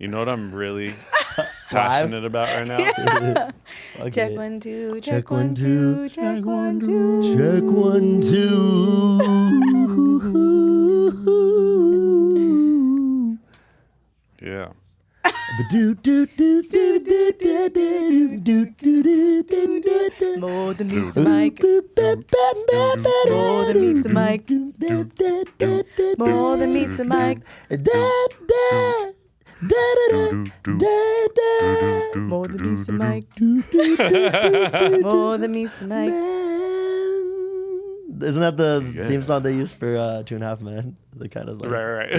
You know what I'm really passionate about right now? Yeah. Check it. 1 2. Check 1 2. Check 1 2. Check 1 2. Yeah. More than meets the mic. More than meets the mic. More than meets the mic. More than meets the mic. More than meets the mic. Isn't that the theme song they used for 2.5 Men? The kind of like, Right.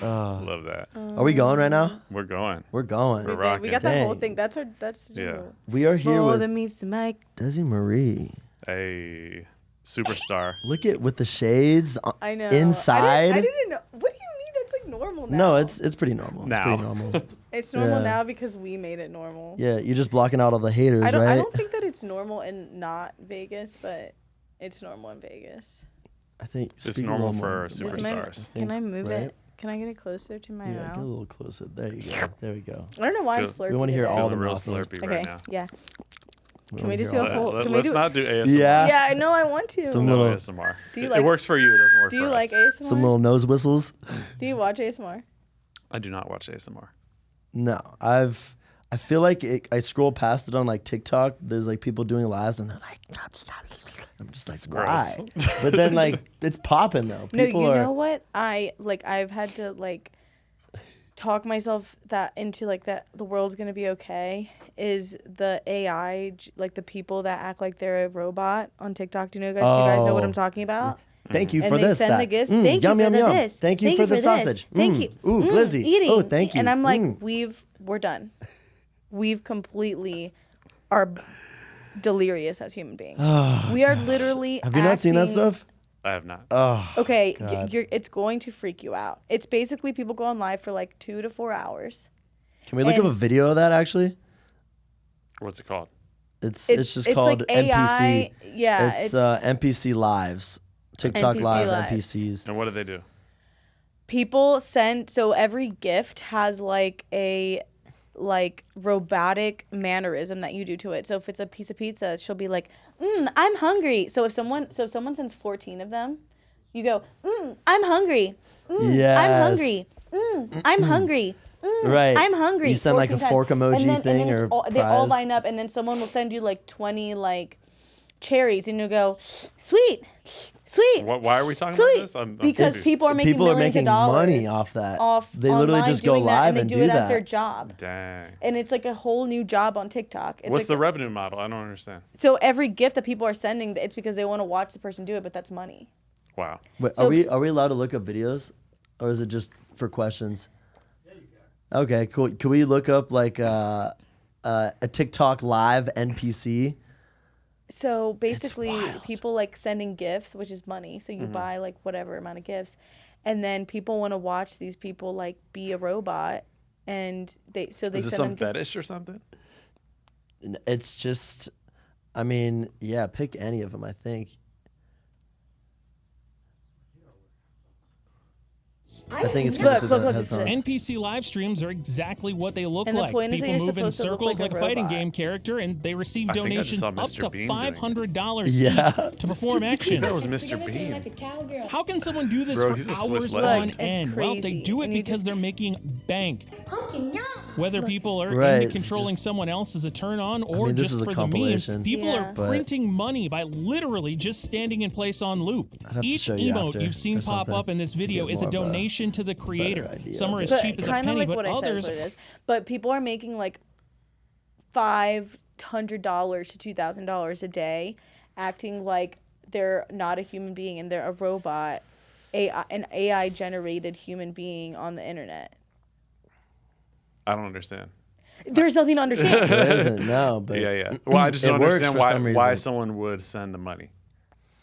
Love that. Are we going right now? We're going. We're going. We're rocking. We got that whole Dang. thing. That's the Yeah. jingle. We are here More with than meets the mic. Dezi Marie. A superstar. Look at with the shades I know. inside. I didn't know. What do you mean? That's like normal now. No, it's pretty normal. It's Now. pretty normal. It's normal Yeah. now because we made it normal. Yeah, you're just blocking out all the haters, I right? don't think that it's normal in not Vegas, but it's normal in Vegas. I think It's speak a normal little for more. Is my- superstars. Can I move right? it? Can I get it closer to my Yeah, get a mouth? little closer. There you go. There we go. I don't know why I'm Feel- slurping. We wanna hear today. all Feeling the real mouths. slurpy Okay, right now. yeah. We Can we wanna just hear do all a that. whole? Can we Let's do? not do ASMR. Yeah. Yeah, I know. I want to. Some No little- ASMR. Do you It like- works for you. It doesn't work Do for you us. like ASMR? Some little nose whistles. Do you watch ASMR? I do not watch ASMR. No, I feel like I scroll past it on like TikTok. There's like people doing lives and they're like, stop. I'm just like, It's why? gross. But then like it's popping though. No, People you are, know what? I've had to like talk myself that into like that the world's gonna be okay. Is the AI like the people that act like they're a robot on TikTok? Do you guys know what I'm Oh. talking about? Thank you And for they this. send that. the gifts. Mm, Thank yum, you yum, for yum. this. Thank you for the this. sausage. Thank Mm. you. Ooh, glizzy. Eating. Oh, thank you. And I'm like, Mm. we're done. We've completely are delirious as human beings. We are literally. Have you not seen that acting- stuff? I have not. Oh, Okay, God. it's going to freak you out. It's basically people go on live for like 2 to 4 hours. can we look up and- a video of that actually? What's it called? It's just called like AI. NPC. Yeah, It's NPC lives. TikTok NPC live lives. NPCs. And what do they do? people send. So every gift has like a robotic mannerism that you do to it. So if it's a piece of pizza, she'll be like, I'm hungry. So if someone sends 14 of them, you go, I'm hungry. Yes. I'm hungry. I'm hungry. Right. I'm hungry. You send like a 14 times. fork emoji And then thing it's or they all prize. line up, and then someone will send you like 20 like cherries, and you'll go, sweet. Why are we talking Sweet. about this? I'm Because confused. people are making millions making of dollars money off that. They literally online just go doing that, live and and they do it as that. their job. Dang. And it's like a whole new job on TikTok. It's What's like, the revenue model? I don't understand. so every gift that people are sending, it's because they want to watch the person do it, but that's money. Wow. Wait, So- are we allowed to look up videos, or is it just for questions? Okay, cool. Can we look up like a TikTok live NPC? So basically, wild. people like sending gifts, which is money. So you buy like whatever amount of gifts, and then people want to watch these people like be a robot, and they Is send this them some gifts. fetish or something? It's just, I mean, yeah, pick any of them. I think. I think it's Look, good look, the look, headphones. this is- NPC live streams are exactly what they look And the like. point is that People you're move in supposed to look circles like like a a fighting robot. game character, and they receive I think I just donations saw up Mr. to Bean doing it. $500 Yeah. each to perform actions. That was Mr. Bean. How can someone do this Bro, he's a for Swiss hours legend. on Look, it's end? Well, they crazy. do it And you because just- they're making bank. Whether people are Right, into controlling just- someone else as a turn on or mean, this just is a for the memes, compilation. people Yeah. are But- printing money by literally just standing in place on loop. I'd have to Each show you emote after you've seen or pop something up in this to video get is a more of a donation to the creator. idea Some of are it. as But cheap as a kind of penny, like but what I said others is what it is. But people are making like $500 to $2,000 a day, acting like they're not a human being and they're a robot, an AI generated human being on the internet. I don't understand. There's nothing to understand. There isn't, no, but Yeah. Well, I just It don't works understand for some why reason. someone would send the money.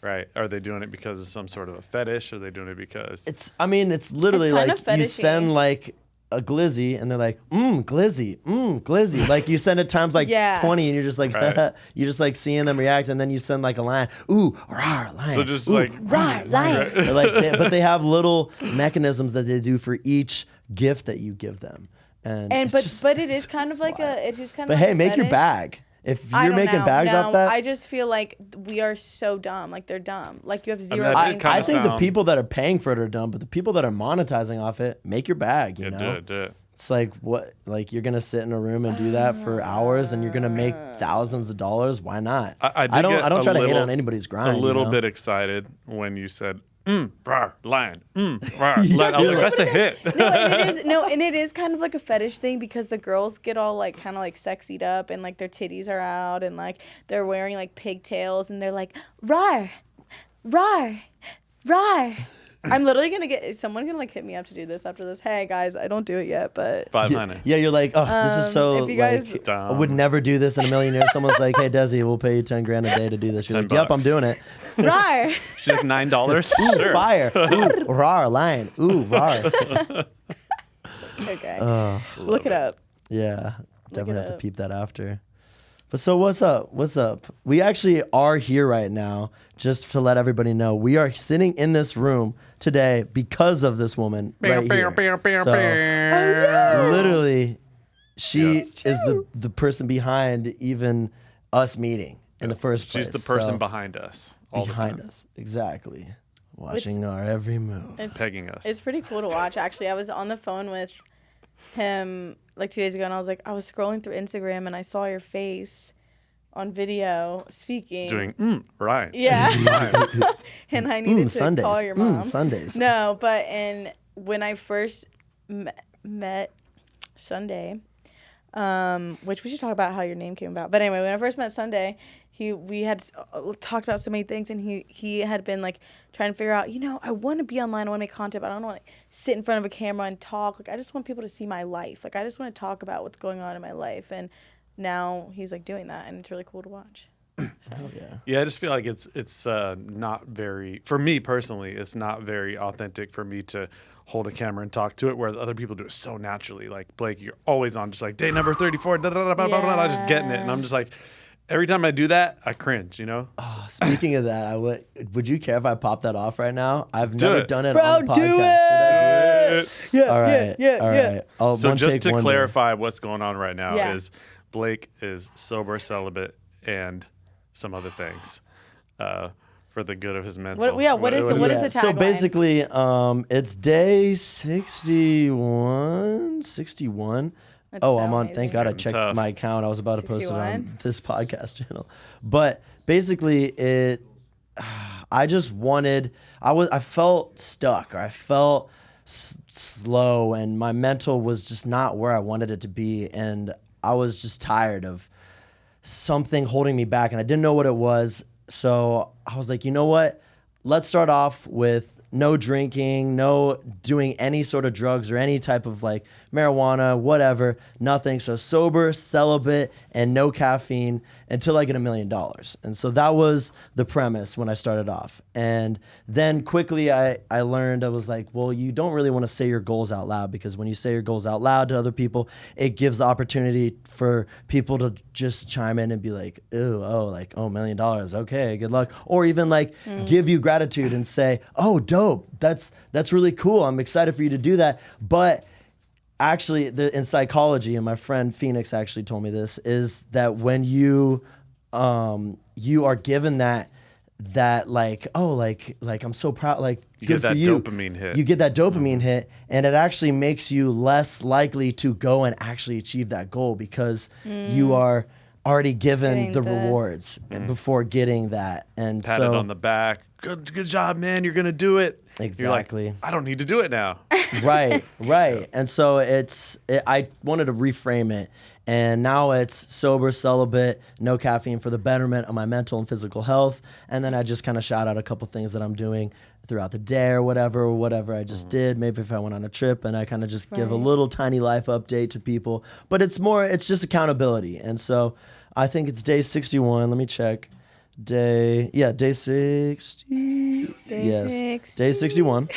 Right? Are they doing it because of some sort of a fetish? Or are they doing it because it's. I mean, it's literally It's kind like of you fetishy. send like a glizzy, and they're like, glizzy. Like you send it times like Yeah. 20, and you're just like, Right. you're just like seeing them react, and then you send like a line, rawr, lion. So just ooh, like rawr, lion. They're like, but they have little mechanisms that they do for each gift that you give them. And But it is kind of like wild. it is kind of. But like hey, a make your fetish. bag. If I you're don't making know. bags No, off that, I just feel like we are so dumb. Like they're dumb. Like you have zero. that brain did kinda I think the sound- people that are paying for it are dumb, but the people that are monetizing off it, make your bag. You know, Do it. it's like what? Like you're gonna sit in a room and do that for hours, and you're gonna make thousands of dollars. Why not? I did don't. get I don't a try to hate little- on anybody's grind. A little you know? bit excited when you said, rawr, lion, rawr, lion. I was like, that's a hit. And it is kind of like a fetish thing because the girls get all like kind of like sexied up and like their titties are out and like they're wearing like pigtails and they're like rawr, rawr, rawr. I'm literally gonna get someone gonna like hit me up to do this after this. Hey guys, I don't do it yet, but 500. Yeah, you're like, oh, this is so if you guys- like, Dumb. I would never do this in a million years. Someone's like, hey, Dezi, we'll pay you 10 grand a day to do this. You're like, $10. yep, I'm doing it. rawr. She's like $9. Ooh, Sure. fire. Ooh, rar, lion. Ooh, rar. Okay, look it up. Yeah, definitely have to up. peep that after. But so what's up? What's up? We actually are here right now, just to let everybody know. We are sitting in this room today because of this woman right here. So, literally, she is the person behind even us meeting in the first place. She's the person So, behind us all behind the time. us. Exactly. Watching our every move. Pegging us. It's pretty cool to watch, actually. I was on the phone with him like 2 days ago, and I was scrolling through Instagram, and I saw your face on video speaking. Doing, right. Yeah. And I needed to Sundays. call your mom. Sundays. No, but when I first met Sunday, which we should talk about how your name came about. But anyway, when I first met Sunday, we had talked about so many things, and he had been like trying to figure out, I want to be online, I want to make content, but I don't want to sit in front of a camera and talk. Like I just want people to see my life. Like I just want to talk about what's going on in my life. And now he's like doing that, and it's really cool to watch. Yeah, I just feel like it's not very, for me personally, it's not very authentic for me to hold a camera and talk to it, whereas other people do it so naturally. Like Blake, you're always on just like day number 34, just getting it, and I'm just like, every time I do that, I cringe, Speaking of that, would you care if I pop that off right now? I've Do never it. done it Bro, on the podcast. do Should I do it? Yeah, All right. All right. I'll So one just take to wonder. clarify what's going on right now Yeah. is Blake is sober, celibate, and some other things for the good of his mental. What is the So tagline? basically, it's day 61. That's Oh, so I'm on. amazing. Thank God I Getting checked tough. my account. I was about to post it 61? on this podcast channel. But basically, I just wanted. I felt stuck, or I felt slow, and my mental was just not where I wanted it to be, and I was just tired of something holding me back, and I didn't know what it was. So I was like, you know what? Let's start off with no drinking, no doing any sort of drugs or any type of like marijuana, whatever, nothing. So sober, celibate, and no caffeine until I get $1 million. And so that was the premise when I started off. And then quickly I learned, I was like, well, you don't really want to say your goals out loud, because when you say your goals out loud to other people, it gives opportunity for people to just chime in and be like, $1 million. Okay, good luck. Or even like give you gratitude and say, oh, dope. That's really cool. I'm excited for you to do that. But actually, in psychology, and my friend Phoenix actually told me this, is that when you are given that like, oh, like I'm so proud, like You good get for that you. dopamine hit. You get that dopamine hit, and it actually makes you less likely to go and actually achieve that goal, because you are already given Getting the the- rewards before getting that. And Patted so on the back. Good job, man. You're gonna do it. Exactly. You're like, I don't need to do it now. right. And so I wanted to reframe it, and now it's sober, celibate, no caffeine, for the betterment of my mental and physical health. And then I just kind of shout out a couple things that I'm doing throughout the day or whatever I just did. Maybe if I went on a trip, and I kind of just give a Right. little tiny life update to people. But it's just accountability. And so I think it's day 61. Let me check. Day 60. Yes. Day 61.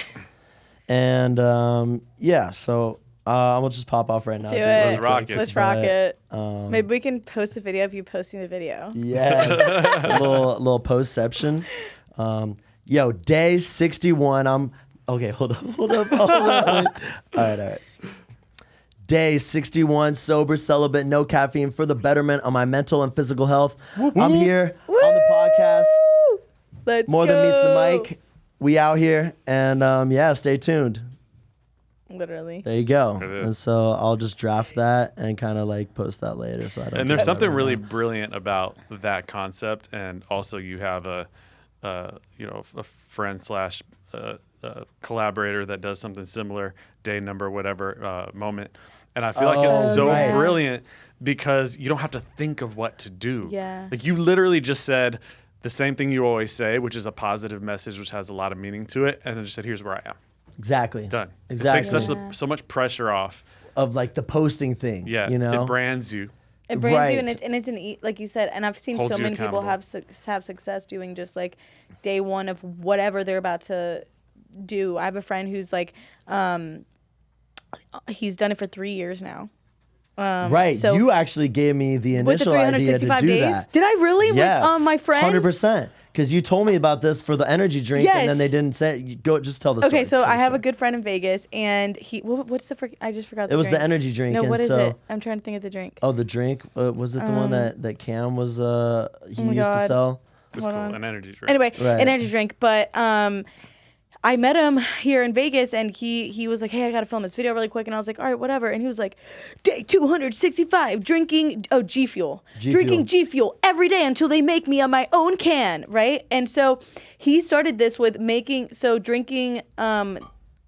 And so we'll just pop off right now. Do it it. Let's rock it. Let's rock it. Um, Maybe we can post a video of you posting the video. Yes. a little postception. Day 61. I'm Okay, hold up. All right. Day 61, sober, celibate, no caffeine for the betterment of my mental and physical health. I'm here on the podcast. Let's More go. than meets the mic. We out here, and stay tuned. Literally. There you go. It is. And so I'll just draft that and kind of like post that later. So I don't. And there's get something that really right brilliant about that concept, and also you have a friend slash collaborator that does something similar, day number whatever moment, and I feel like it's so right. brilliant because you don't have to think of what to do. Yeah. Like you literally just said the same thing you always say, which is a positive message, which has a lot of meaning to it, and then just said, "Here's where I am." Exactly. Done. Exactly. It takes so much pressure off. Of like the posting thing. Yeah. You know. It brands you. It brands Right. you, and it's like you said, and I've seen Holds so you many people accountable. have success doing just like day one of whatever they're about to do. I have a friend who's like, he's done it for 3 years now. Right. So You actually gave me the with the initial idea to 365 do days, that. did I really? Yes. With my friend. 100%. Because you told me about this for the energy drink, and then Yes. they didn't say. Go, just tell the story. Okay, so Tell the I have a story. good friend in Vegas, and what's the I just forgot. It was drink. the energy drink. No, and what is so, it? I'm trying to think of the drink. Oh, the drink. Was it the one that Cam was? He my used to God. sell. It's Hold cool. on. An energy drink. Anyway, Right. an energy drink. But I met him here in Vegas, and he was like, "Hey, I gotta film this video really quick," and I was like, "All right, whatever." And he was like, "Day 265, drinking G Fuel, drinking G Fuel every day until they make me on my own can, right?" And so he started this with drinking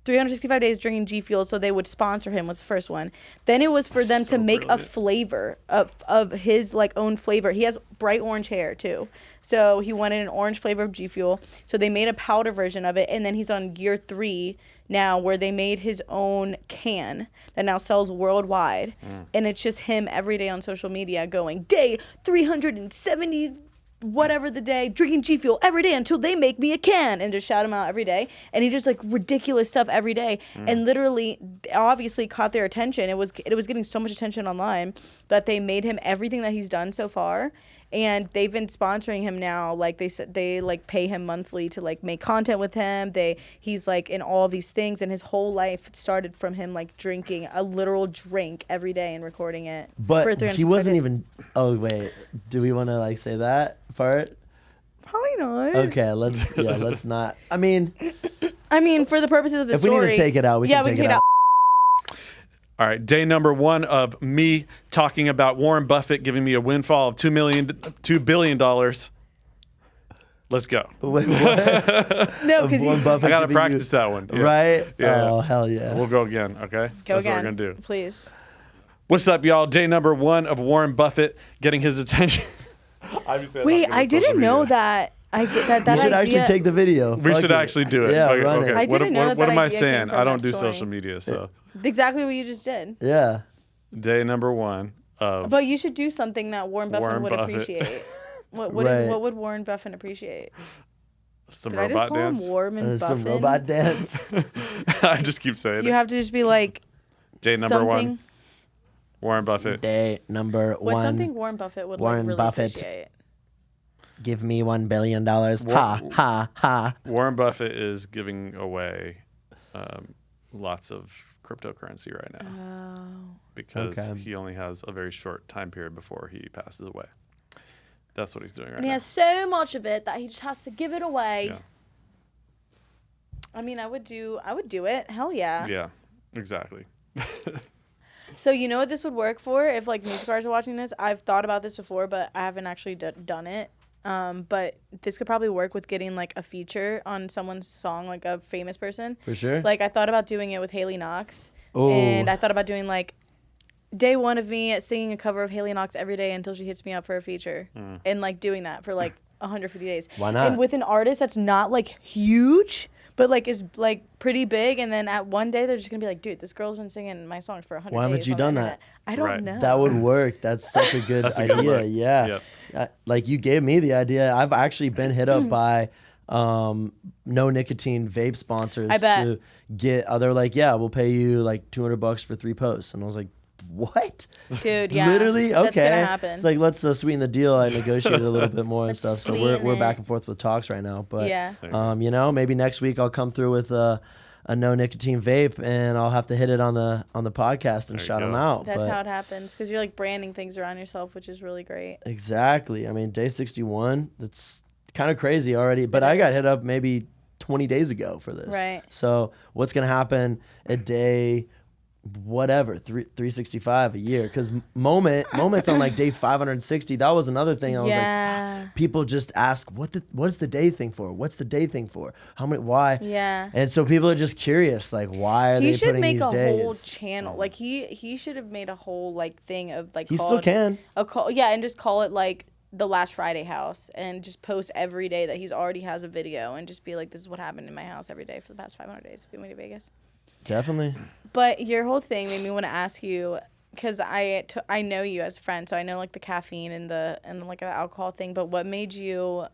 365 days drinking G Fuel, so they would sponsor him was the first one. Then it was for them to make brilliant. a flavor of his like own flavor. He has bright orange hair too. So he wanted an orange flavor of G Fuel. So they made a powder version of it, and then he's on year 3 now where they made his own can that now sells worldwide. And it's just him every day on social media going, day 370 whatever the day, drinking G Fuel every day until they make me a can, and just shout him out every day. And he just like ridiculous stuff every day, and literally, obviously caught their attention. It was getting so much attention online that they made him everything that he's done so far, and they've been sponsoring him now. Like they said, they like pay him monthly to like make content with him. He's like in all these things, and his whole life started from him like drinking a literal drink every day and recording it. for But 365 he wasn't days. even. Oh wait, do we want to like say that part? Probably not. Okay, let's not. I mean, I mean, for the purposes of the if we story. need to take it out, we can take it out. All right, day number 1 of me talking about Warren Buffett giving me a windfall of $2 billion. Let's go. Wait, what? No, because Warren Buffett I gotta giving you- practice that one. Yeah. Right? Yeah. Oh hell yeah. We'll go again. Okay. go That's again. what we're gonna do. Please. What's up, y'all? Day number 1 of Warren Buffett getting his attention. Obviously, I'm not Wait, good at I social didn't know media. that. I get that. That You should idea, actually take the video. We Fuck should it. actually do it. Yeah, okay, run it. okay. I What, didn't know what that am I idea saying? came from I don't that do story. social media, so exactly what you just did. Yeah. day number 1 of But you should do something that Warren Buffett Warren would Buffett. appreciate. What Right. what would Warren Buffett appreciate? some Did I just robot call dance. him Warren Buffett? Some robot dance. I just keep saying You it. have to just be like Day number something. 1, Warren Buffett. Day number What's 1. something Warren Buffett would Warren like really Buffett. appreciate? Give me $1 billion. Ha ha ha. Warren Buffett is giving away lots of cryptocurrency right now because Okay. he only has a very short time period before he passes away. That's what he's doing right And he now. has so much of it that he just has to give it away. Yeah. I mean, I would do it. Hell yeah. Yeah, exactly. So you know what this would work for if like music artists are watching this? I've thought about this before, but I haven't actually done it. But this could probably work with getting like a feature on someone's song, like a famous person. For sure. Like I thought about doing it with Haley Knox, Ooh. and I thought about doing like day 1 of me singing a cover of Haley Knox every day until she hits me up for a feature, and like doing that for like 150 days. Why not? And with an artist that's not like huge, but like is like pretty big, and then at one day they're just gonna be like, dude, this girl's been singing my songs for 100 Why haven't days you on the done that? internet." I don't Right. know. That would work. That's such a good That's a good idea. look. Yeah. Yep. Like you gave me the idea. I've actually been hit up by no nicotine vape sponsors I bet. to get they're like, yeah, we'll pay you like $200 for 3 posts. And I was like, what? Dude, yeah. Literally? That's Okay. gonna happen. It's like, let's sweeten the deal. I negotiated a little bit more and Let's stuff. So sweeten we're it. back and forth with talks right now. But, Yeah. maybe next week I'll come through with a no nicotine vape, and I'll have to hit it on the podcast and There you shout go. them out. That's But how it happens because you're like branding things around yourself, which is really great. exactly. I mean, day 61. That's kind of crazy already. But I got hit up maybe 20 days ago for this. Right. So what's gonna happen at day whatever 365 a year? Because moments on like day 560. That was another thing. I was like, people just ask what's the day thing for? What's the day thing for? How many? Why? Yeah. And so people are just curious, like, why are He they should putting make these a days? whole channel. Like he should have made a whole like thing of like He still can. and just call it like the Last Friday House and just post every day that he's already has a video and just be like, this is what happened in my house every day for the past 500 days if we went to Vegas. Definitely. But your whole thing made me want to ask you, because I know you as a friend, so I know like the caffeine and like the alcohol thing. But what made you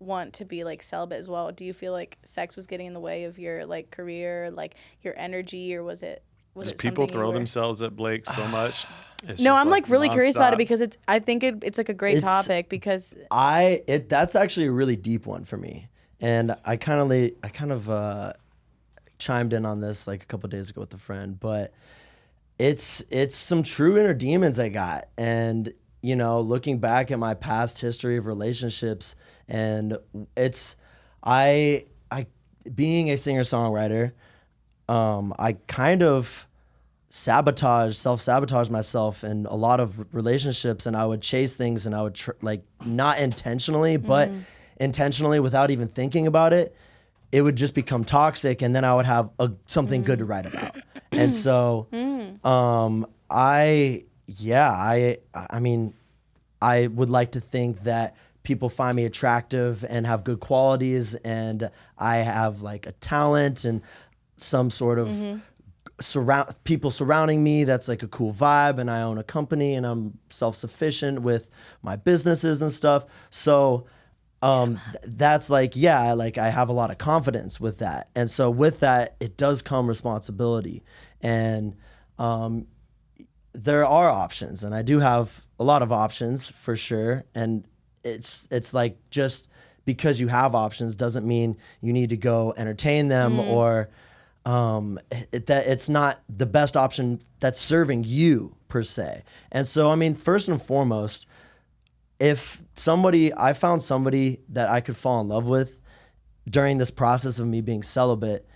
want to be like celibate as well? Do you feel like sex was getting in the way of your like career, like your energy, or was it? Just people throw themselves at Blake so much. It's No, just, I'm like really curious about it nonstop. because I think it's like a great topic because That's actually a really deep one for me, and I kind of chimed in on this like a couple days ago with a friend, but it's some true inner demons I got, and you know, looking back at my past history of relationships, and I being a singer-songwriter, I kind of self-sabotage myself in a lot of relationships, and I would chase things, and I would like not intentionally, but intentionally without even thinking about it. It would just become toxic, and then I would have something good to write about. And so, I mean, I would like to think that people find me attractive and have good qualities, and I have like a talent and some sort of people surrounding me that's like a cool vibe, and I own a company and I'm self-sufficient with my businesses and stuff. So that's like, yeah, like I have a lot of confidence with that. And so with that, it does come responsibility. And there are options, and I do have a lot of options for sure. And it's like, just because you have options doesn't mean you need to go entertain them or that it's not the best option that's serving you per se. And so, I mean, first and foremost, if I found somebody that I could fall in love with during this process of me being celibate,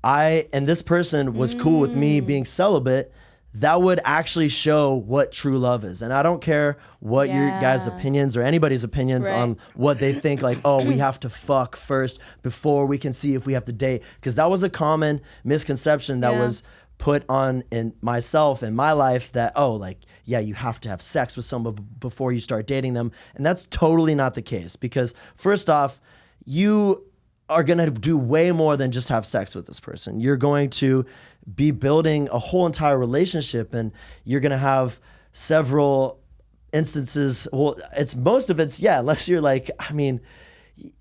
and this person was cool with me being celibate, that would actually show what true love is. And I don't care what your guys' opinions or anybody's opinions on what they think, like, oh, we have to fuck first before we can see if we have to date. Because that was a common misconception that was put on in myself in my life, that, oh, like, yeah, you have to have sex with someone before you start dating them. And that's totally not the case, because first off, you are going to do way more than just have sex with this person. You're going to be building a whole entire relationship, and you're going to have several instances. Well, most of it's, unless you're like, I mean,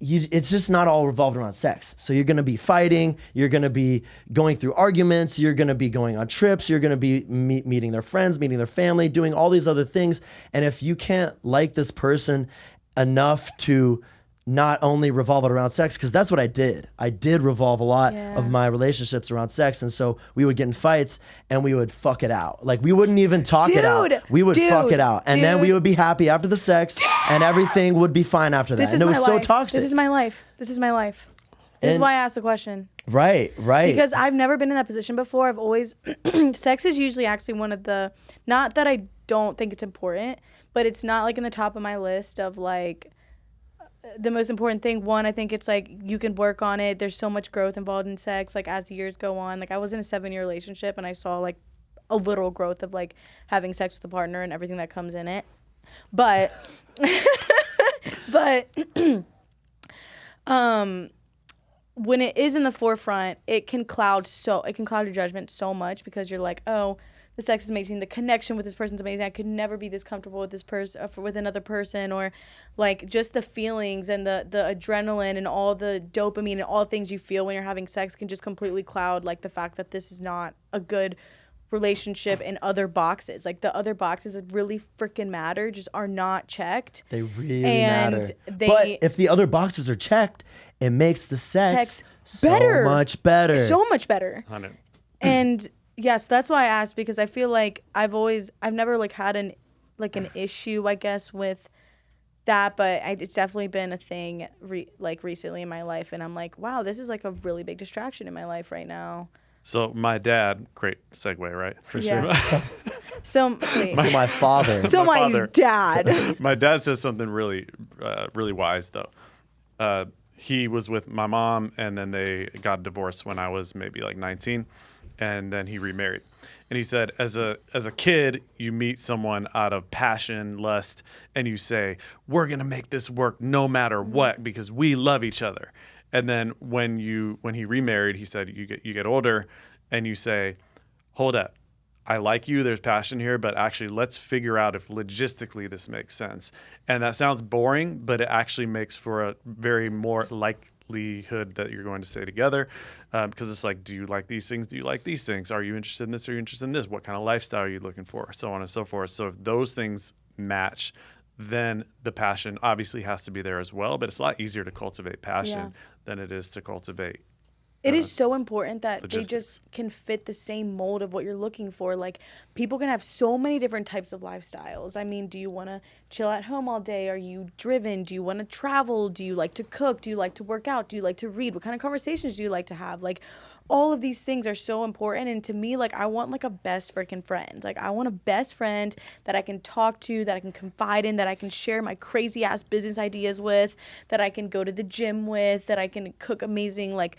it's just not all revolved around sex. So you're going to be fighting, you're going to be going through arguments, you're going to be going on trips, you're going to be meeting their friends, meeting their family, doing all these other things. And if you can't like this person enough to not only revolve it around sex, because that's what I did. I did revolve a lot of my relationships around sex, and so we would get in fights and we would fuck it out. Like, we wouldn't even talk it out. We would fuck it out, and then we would be happy after the sex, and everything would be fine after that. And it was so toxic. This is my life. This is my life. This is why I asked the question. Right. Because I've never been in that position before. I've always, sex is usually actually one of the, not that I don't think it's important, but it's not like in the top of my list of like, the most important thing. One, I think it's like you can work on it. There's so much growth involved in sex, like as the years go on. Like, I was in a 7-year relationship, and I saw like a literal growth of like having sex with a partner and everything that comes in it. But when it is in the forefront, it can cloud your judgment so much, because you're like, oh, the sex is amazing, the connection with this person's amazing, I could never be this comfortable with this person, with another person, or like just the feelings and the adrenaline and all the dopamine and all the things you feel when you're having sex can just completely cloud like the fact that this is not a good relationship in other boxes. Like, the other boxes that really freaking matter just are not checked. They really matter. But if the other boxes are checked, it makes the sex better. So much better. So much better. 100. And yes, that's why I asked, because I feel like I've never like had an issue, I guess, with that, but it's definitely been a thing recently in my life, and I'm like, wow, this is like a really big distraction in my life right now. So my dad, great segue, right? For Yeah. So wait. So my father. So my father. dad. My dad says something really, really wise though. He was with my mom, and then they got divorced when I was maybe like 19, and then he remarried. And he said, as a kid, you meet someone out of passion, lust, and you say, "We're gonna make this work no matter what because we love each other." And then when he remarried, he said, you get older, and you say, "Hold up. I like you, there's passion here, but actually let's figure out if logistically this makes sense." And that sounds boring, but it actually makes for a very more likelihood that you're going to stay together, because it's like, do you like these things? Do you like these things? Are you interested in this? Are you interested in this? What kind of lifestyle are you looking for? So on and so forth. So if those things match, then the passion obviously has to be there as well, but it's a lot easier to cultivate passion than it is to cultivate. It is so important that they logistics. just can fit the same mold of what you're looking for. Like, people can have so many different types of lifestyles. I mean, do you want to chill at home all day? Are you driven? Do you want to travel? Do you like to cook? Do you like to work out? Do you like to read? What kind of conversations do you like to have? Like, all of these things are so important. And to me, like, I want like a best freaking friend. Like, I want a best friend that I can talk to, that I can confide in, that I can share my crazy ass business ideas with, that I can go to the gym with, that I can cook amazing, like,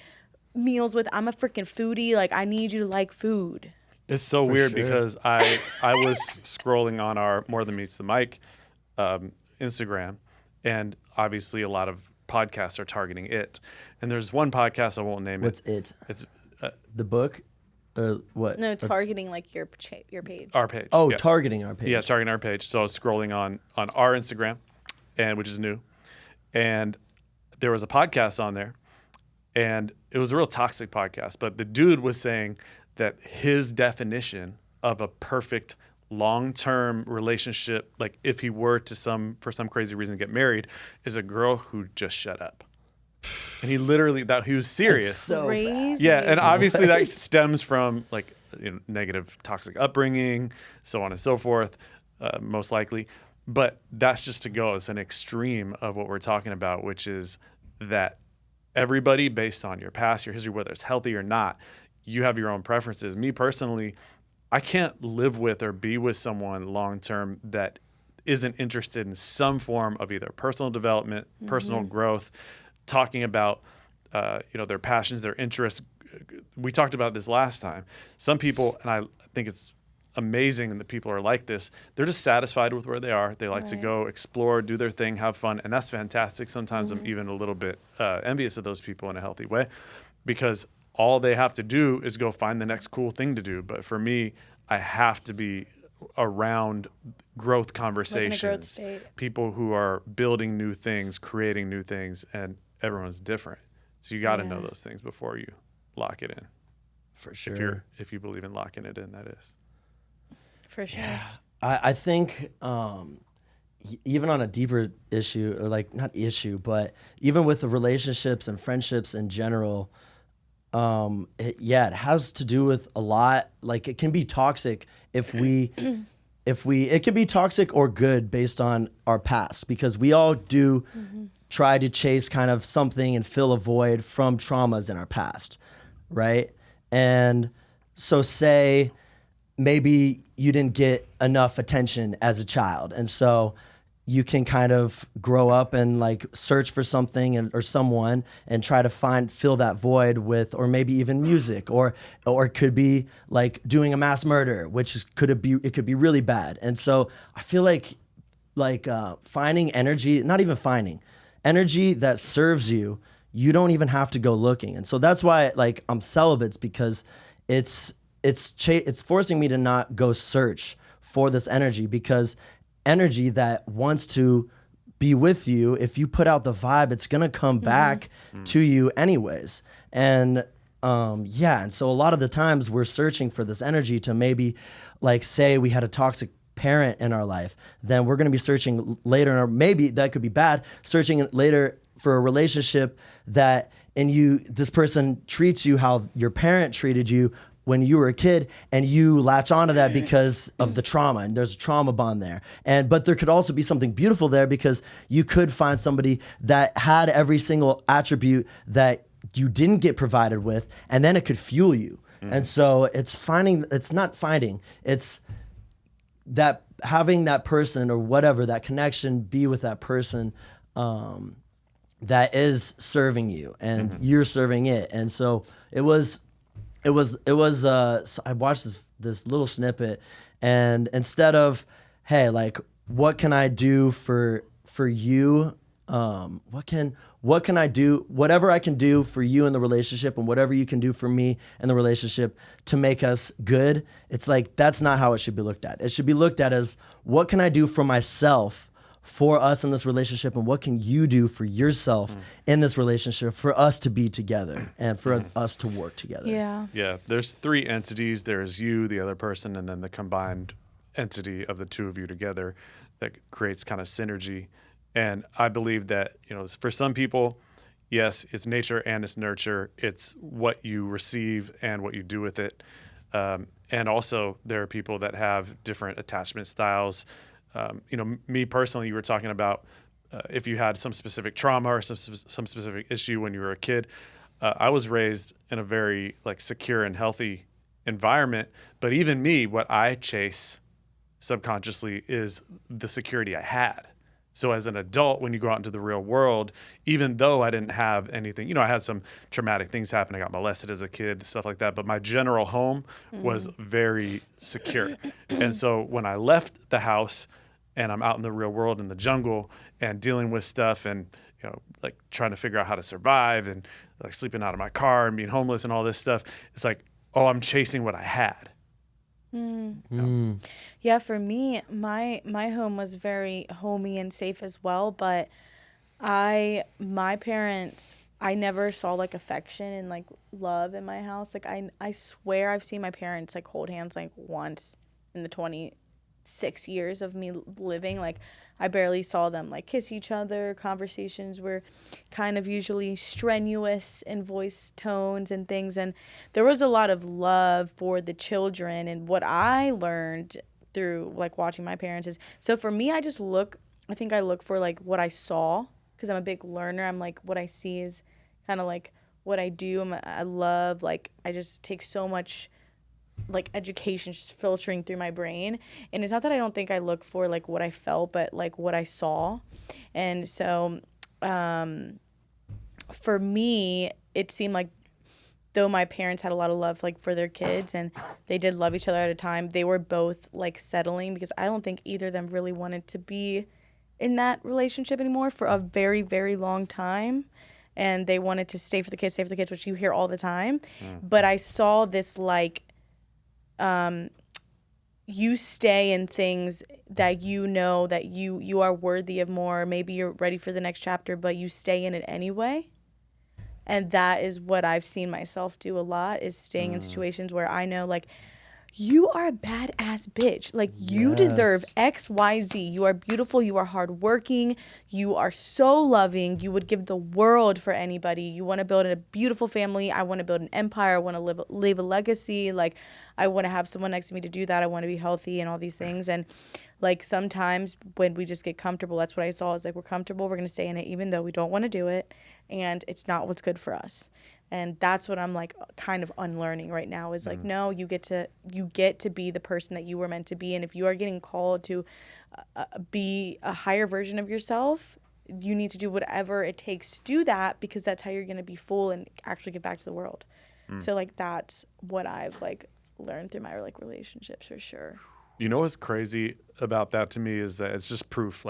meals with. I'm a freaking foodie. Like, I need you to like food. It's so weird sure. because I was scrolling on our More Than Meets the Mic Instagram, and obviously a lot of podcasts are targeting it. And there's one podcast, I won't name What's it. it? It's The book? What? No, targeting like your page. our page. Oh, yeah. targeting our page. Yeah, targeting our page. So I was scrolling on our Instagram, and which is new, and there was a podcast on there, and it was a real toxic podcast. But the dude was saying that his definition of a perfect long-term relationship, like if he were to for some crazy reason get married, is a girl who just shut up. And he literally, that he was serious. It's so Crazy. bad. Yeah, and obviously that What? stems from like negative, toxic upbringing, so on and so forth, most likely. But that's just to go. It's an extreme of what we're talking about, which is that everybody, based on your past, your history, whether it's healthy or not, you have your own preferences. Me personally, I can't live with or be with someone long term that isn't interested in some form of either personal development, personal growth, talking about their passions, their interests. We talked about this last time. Some people, and I think it's amazing that people are like this, they're just satisfied with where they are. They like to go explore, do their thing, have fun, and that's fantastic. Sometimes I'm even a little bit envious of those people in a healthy way, because all they have to do is go find the next cool thing to do. But for me, I have to be around growth conversations, state. people who are building new things, creating new things, and everyone's different. So you got to know those things before you lock it in. For sure. If you believe in locking it in, that is. For sure. I think even on a deeper issue, or like not issue, but even with the relationships and friendships in general, it has to do with a lot. Like, it can be toxic if we it can be toxic or good based on our past, because we all do try to chase kind of something and fill a void from traumas in our past, right? And so say maybe you didn't get enough attention as a child, and so you can kind of grow up and like search for something or someone and try to fill that void with, or maybe even music, or it could be like doing a mass murder, which could be really bad. And so I feel like finding energy, not even finding energy that serves you, you don't even have to go looking. And so that's why like I'm celibate, because it's forcing me to not go search for this energy, because energy that wants to be with you, if you put out the vibe, it's gonna come back to you anyways. And and so a lot of the times we're searching for this energy to maybe, like, say we had a toxic parent in our life, then we're gonna be searching later, or maybe that could be bad, searching later for a relationship that this person treats you how your parent treated you when you were a kid, and you latch onto that because of the trauma, and there's a trauma bond there. But there could also be something beautiful there, because you could find somebody that had every single attribute that you didn't get provided with, and then it could fuel you. And so it's that having that person or whatever, that connection, be with that person that is serving you, and you're serving it. And so I watched this little snippet, and instead of, hey, like, what can I do for you? What can I do? Whatever I can do for you in the relationship, and whatever you can do for me in the relationship to make us good. It's like, that's not how it should be looked at. It should be looked at as, what can I do for myself, for us in this relationship, and what can you do for yourself in this relationship for us to be together and for us to work together. Yeah, there's 3 entities. There's you, the other person, and then the combined entity of the 2 of you together that creates kind of synergy. And I believe that, for some people, yes, it's nature and it's nurture. It's what you receive and what you do with it. And also there are people that have different attachment styles. Me personally, you were talking about if you had some specific trauma or some specific issue when you were a kid. I was raised in a very secure and healthy environment, but even me, what I chase subconsciously is the security I had. So as an adult, when you go out into the real world, even though I didn't have anything, I had some traumatic things happen. I got molested as a kid, stuff like that. But my general home was very secure. And so when I left the house and I'm out in the real world in the jungle and dealing with stuff and, trying to figure out how to survive and sleeping out of my car and being homeless and all this stuff, it's like, oh, I'm chasing what I had. Yeah, for me, my home was very homey and safe as well, but my parents, I never saw affection and love in my house. I swear I've seen my parents hold hands once in the 26 years of me living. I barely saw them kiss each other. Conversations were kind of usually strenuous in voice tones and things, and there was a lot of love for the children. And what I learned through watching my parents is, so for me, I think I look for what I saw, because I'm a big learner. I'm what I see is kind of what I do. I love, I just take so much education just filtering through my brain. And it's not that I don't think I look for what I felt, but what I saw. And so for me, it seemed though my parents had a lot of love for their kids and they did love each other at a time, they were both settling, because I don't think either of them really wanted to be in that relationship anymore for a very, very long time. And they wanted to stay for the kids, which you hear all the time. But I saw this you stay in things that that you are worthy of more. Maybe you're ready for the next chapter, but you stay in it anyway. And that is what I've seen myself do a lot, is staying in situations where I know you are a badass bitch. You deserve X, Y, Z. You are beautiful. You are hardworking. You are so loving. You would give the world for anybody. You want to build a beautiful family. I want to build an empire. I want to leave a legacy. I want to have someone next to me to do that. I want to be healthy and all these things. And sometimes when we just get comfortable, that's what I saw, is we're comfortable. We're going to stay in it even though we don't want to do it. And it's not what's good for us. And that's what I'm kind of unlearning right now, is no, you get to be the person that you were meant to be. And if you are getting called to be a higher version of yourself, you need to do whatever it takes to do that, because that's how you're going to be full and actually give back to the world. So that's what I've learned through my relationships, for sure. You know what's crazy about that to me is that it's just proof.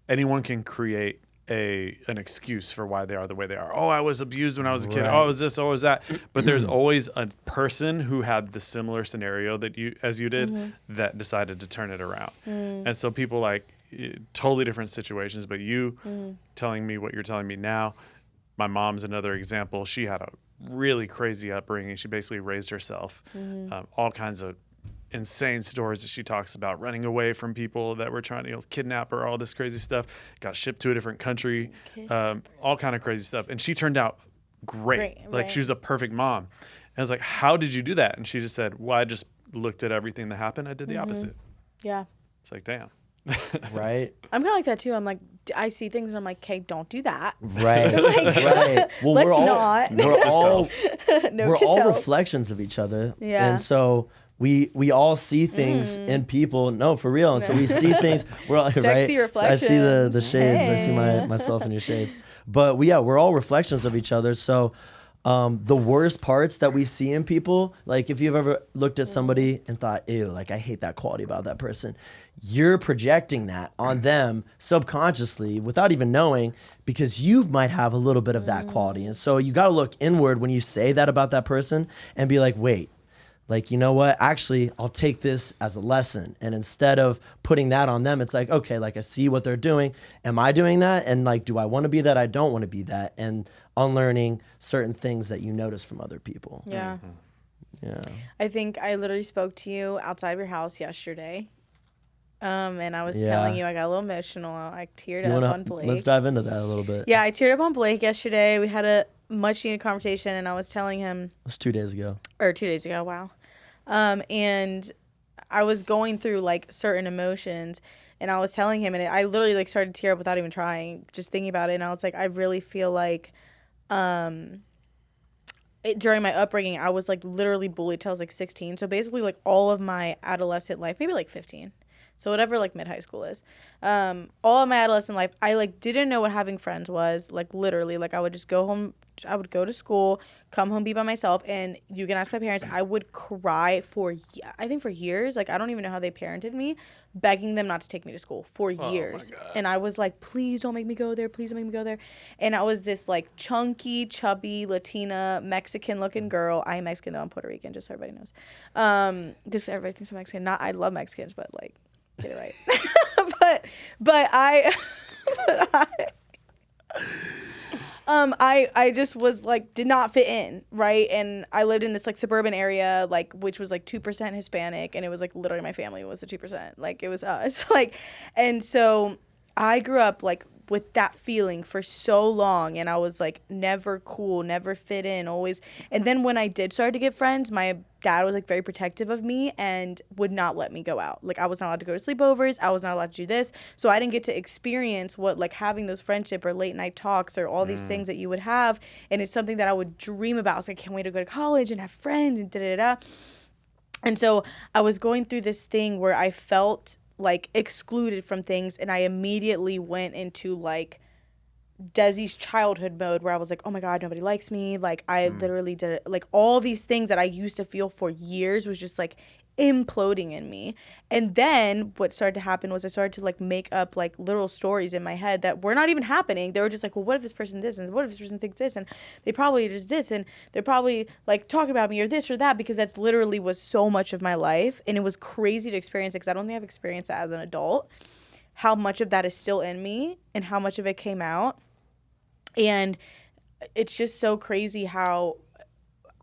Anyone can create an excuse for why they are the way they are. Oh, I was abused when I was a kid. Right. Oh, it was this. Oh, it was that. But there's always a person who had the similar scenario that you did that decided to turn it around. And so people totally different situations, but you telling me what you're telling me now. My mom's another example. She had a really crazy upbringing. She basically raised herself. All kinds of insane stories that she talks about, running away from people that were trying to kidnap her, all this crazy stuff, got shipped to a different country, all kind of crazy stuff. And she turned out great. Great, Like right. she was a perfect mom. And I was like, how did you do that? And she just said, well, I just looked at everything that happened. I did the opposite. Yeah. It's like, damn. Right. I'm kind of like that too. I'm like, I see things and I'm like, okay, don't do that. Right. Like, Right. Well, let's we're all not. we're to all self. Note we're to all self. reflections of each other. Yeah. And so we all see things in people. No, for real. And so we see things. We're all Sexy right. So I see the reflections. shades. I see Hey. myself in your shades. But we're all reflections of each other. So the worst parts that we see in people, like if you've ever looked at somebody and thought, ew, like I hate that quality about that person, you're projecting that on them subconsciously without even knowing, because you might have a little bit of that quality. And so you got to look inward when you say that about that person and be like, wait, like, you know what? Actually, I'll take this as a lesson. And instead of putting that on them, it's like, okay, like I see what they're doing. Am I doing that? And like, do I want to be that? I don't want to be that. And unlearning certain things that you notice from other people. Yeah. Yeah. I think I literally spoke to you outside of your house yesterday. And I was Yeah. telling you I got a little emotional. I teared You up wanna, on Blake. let's dive into that a little bit. Yeah, I teared up on Blake yesterday. We had a much needed conversation, and I was telling him, It was 2 days ago. or 2 days ago, wow. And I was going through like certain emotions, and I was telling him, and I literally like started to tear up without even trying, just thinking about it. And I was like, I really feel like, during my upbringing, I was like literally bullied till I was like 16. So basically, like all of my adolescent life, maybe like 15. So whatever like mid high school is, all of my adolescent life, I like didn't know what having friends was. Like literally, like I would just go home, I would go to school, come home, be by myself, and you can ask my parents. I would cry for I think for years. Like I don't even know how they parented me, begging them not to take me to school for years. God. And I was like, please don't make me go there. Please don't make me go there. And I was this like chunky, chubby, Latina, Mexican looking girl. I am Mexican though. I'm Puerto Rican, just so everybody knows. Just everybody thinks I'm Mexican. Not I love Mexicans, but like. Get it right. but I just was like did not fit in, right? And I lived in this like suburban area, like which was like 2% Hispanic, and it was like literally my family was the 2%. Like it was us. Like, and so I grew up like with that feeling for so long, and I was like never cool, never fit in, always. And then when I did start to get friends, my dad was like very protective of me and would not let me go out. Like I was not allowed to go to sleepovers, I was not allowed to do this. So I didn't get to experience what like having those friendship or late night talks or all these things that you would have. And it's something that I would dream about. I was like, I can't wait to go to college and have friends and da-da-da. And so I was going through this thing where I felt like excluded from things, and I immediately went into like Dezi's childhood mode where I was like, oh my God, nobody likes me. Like I literally did it. Like all these things that I used to feel for years was just like imploding in me. And then what started to happen was I started to like make up like little stories in my head that were not even happening. They were just like, well, what if this person this, and what if this person thinks this, and they probably just this, and they're probably like talking about me or this or that, because that's literally was so much of my life. And it was crazy to experience it because I don't think I've experienced it as an adult, how much of that is still in me and how much of it came out. And it's just so crazy how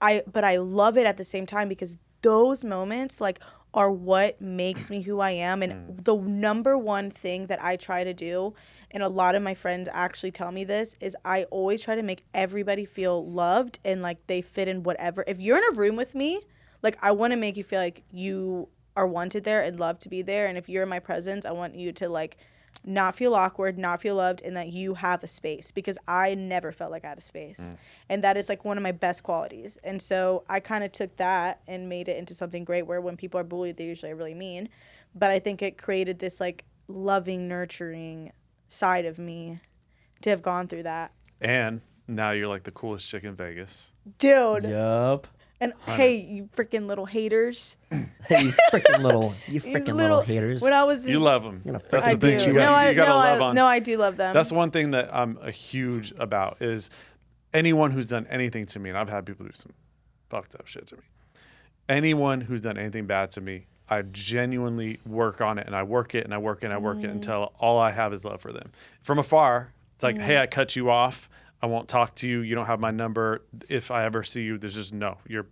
but I love it at the same time, because those moments like are what makes me who I am. And the number one thing that I try to do, and a lot of my friends actually tell me this, is I always try to make everybody feel loved and like they fit in whatever. If you're in a room with me, like I want to make you feel like you are wanted there and loved to be there. And if you're in my presence, I want you to like not feel awkward, not feel loved, and that you have a space, because I never felt like I had a space. And that is like one of my best qualities. And so I kind of took that and made it into something great, where when people are bullied, they usually are really mean. But I think it created this like loving, nurturing side of me to have gone through that. And now you're like the coolest chick in Vegas. Dude. Yup. And hey, you freaking little haters. Hey, you freaking little haters. When I was You love them. gonna That's I the thing do. you gotta love on. No, I do love them. That's one thing that I'm a huge about is anyone who's done anything to me, and I've had people do some fucked up shit to me. Anyone who's done anything bad to me, I genuinely work on it, and I work it, and I work it, and I work it until all I have is love for them. From afar, it's like, hey, I cut you off. I won't talk to you. You don't have my number. If I ever see you, there's just no. You're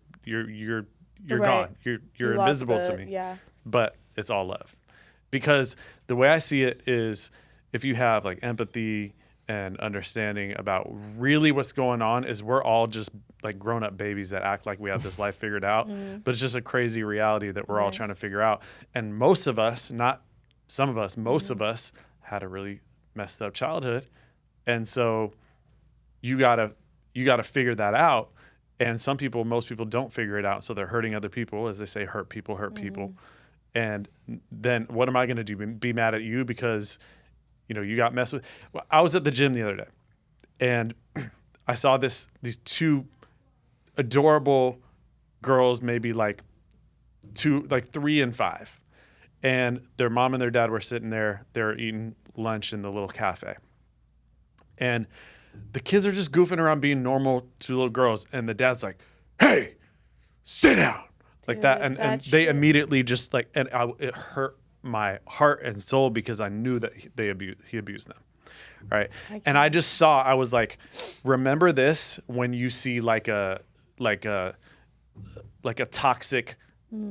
Right. gone. You're You lost invisible to me. Yeah. But it's all love, because the way I see it is, if you have like empathy and understanding about really what's going on is we're all just like grown up babies that act like we have this life figured out, but it's just a crazy reality that we're all trying to figure out. And most of us, not some of us, most of us had a really messed up childhood. And so you gotta figure that out. And most people don't figure it out. So they're hurting other people. As they say, hurt people. And then what am I going to do? Be mad at you because, you got messed with. Well, I was at the gym the other day and I saw these two adorable girls, maybe like 3 and 5. And their mom and their dad were sitting there. They were eating lunch in the little cafe. And the kids are just goofing around being normal two little girls. And the dad's like, hey, sit down. Like Dude, that. And they immediately just like, and it hurt my heart and soul because I knew that he abused them. Right. And I just saw, I was like, remember this when you see like a toxic,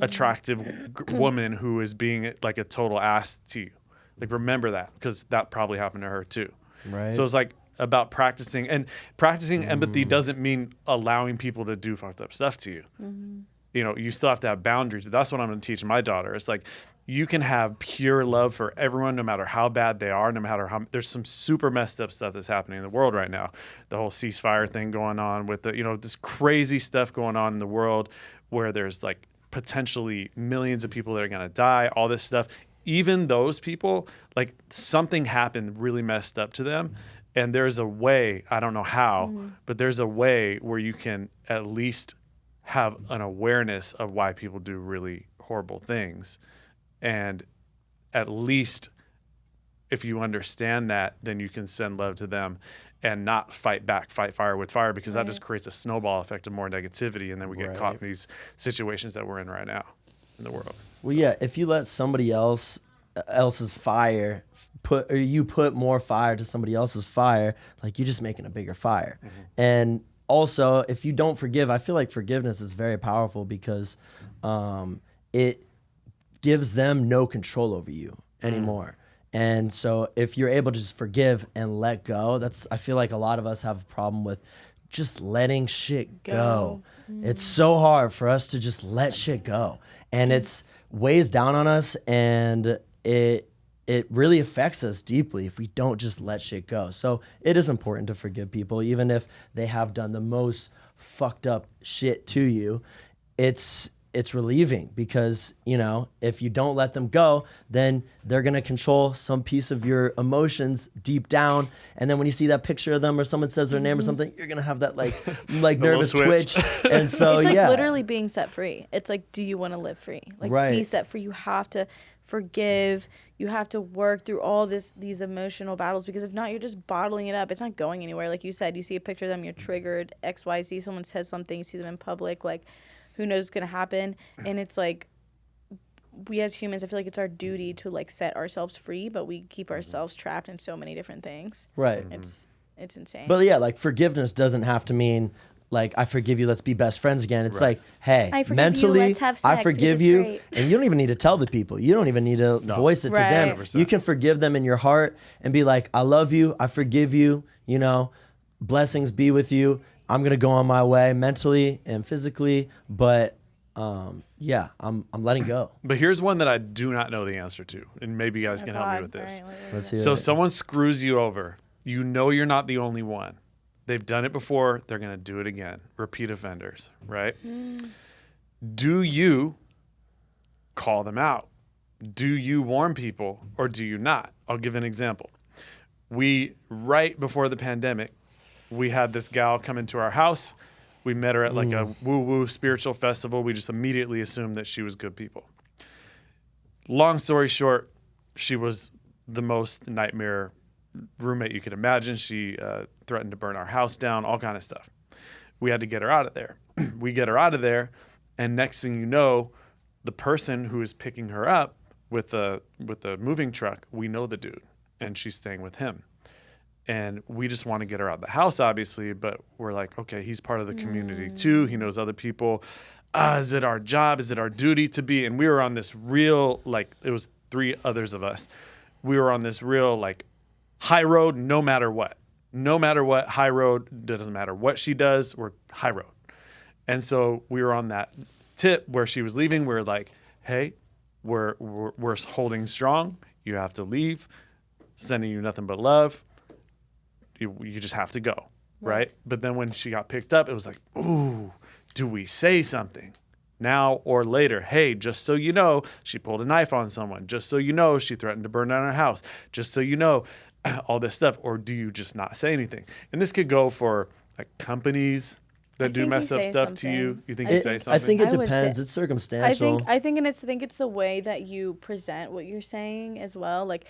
attractive woman who is being like a total ass to you. Like, remember that because that probably happened to her too. Right. So it's like about practicing empathy doesn't mean allowing people to do fucked up stuff to you. You still have to have boundaries, but that's what I'm going to teach my daughter. It's like, you can have pure love for everyone, no matter how bad they are, no matter how, there's some super messed up stuff that's happening in the world right now. The whole ceasefire thing going on with this crazy stuff going on in the world where there's like potentially millions of people that are going to die, all this stuff. Even those people, like something happened really messed up to them. And there's a way, I don't know how, but there's a way where you can at least have an awareness of why people do really horrible things. And at least if you understand that, then you can send love to them and not fight fire with fire, because that just creates a snowball effect of more negativity. And then we get caught in these situations that we're in right now in the world. Well, yeah, if you let somebody else's fire put more fire to somebody else's fire, like you're just making a bigger fire. And also, if you don't forgive, I feel like forgiveness is very powerful because it gives them no control over you anymore. And so if you're able to just forgive and let go, I feel like a lot of us have a problem with just letting shit go. It's so hard for us to just let shit go. And it's weighs down on us, and it really affects us deeply if we don't just let shit go. So it is important to forgive people, even if they have done the most fucked up shit to you. It's relieving because, if you don't let them go, then they're going to control some piece of your emotions deep down. And then when you see that picture of them or someone says their name or something, you're going to have that like nervous twitch. And so, it's like literally being set free. It's like, do you want to live free? Like be set free. You have to forgive. You have to work through all these emotional battles, because if not, you're just bottling it up. It's not going anywhere. Like you said, you see a picture of them, you're triggered, XYZ, someone says something, you see them in public, like, who knows what's going to happen. And it's like, we as humans, I feel like it's our duty to like set ourselves free, but we keep ourselves trapped in so many different things. Right. It's insane. But yeah, like forgiveness doesn't have to mean like, I forgive you, let's be best friends again. It's like, hey, I forgive mentally, you, let's have sex, I forgive because you. it's great. And you don't even need to tell the people. You don't even need to voice it to them. 100%. You can forgive them in your heart and be like, I love you, I forgive you, blessings be with you. I'm going to go on my way mentally and physically, but I'm letting go. But here's one that I do not know the answer to, and maybe you guys can help me with this. Right, Let's hear So it. someone screws you over. You know you're not the only one. They've done it before. They're going to do it again. Repeat offenders, right? Do you call them out? Do you warn people, or do you not? I'll give an example. Right before the pandemic, we had this gal come into our house. We met her at like a woo-woo spiritual festival. We just immediately assumed that she was good people. Long story short, she was the most nightmare roommate you could imagine. She threatened to burn our house down, all kind of stuff. We had to get her out of there. We get her out of there, and next thing you know, the person who is picking her up with the moving truck, we know the dude, and she's staying with him. And we just want to get her out of the house, obviously, but we're like, okay, he's part of the community too. He knows other people. Is it our job? Is it our duty to be? And we were on this real, like, it was 3 others of us. We were on this real, like, high road no matter what. no matter what, high road, doesn't matter what she does, we're high road. And so we were on that tip where she was leaving. We were like, hey, we're holding strong. You have to leave. Sending you nothing but love. You just have to go, right? But then when she got picked up, it was like, ooh, do we say something now or later? Hey, just so you know, she pulled a knife on someone. Just so you know, she threatened to burn down her house. Just so you know, all this stuff. Or do you just not say anything? And this could go for like companies that do mess up stuff to you. You think you say something? I think it I would depends. say- It's circumstantial. I think it's the way that you present what you're saying as well. Like,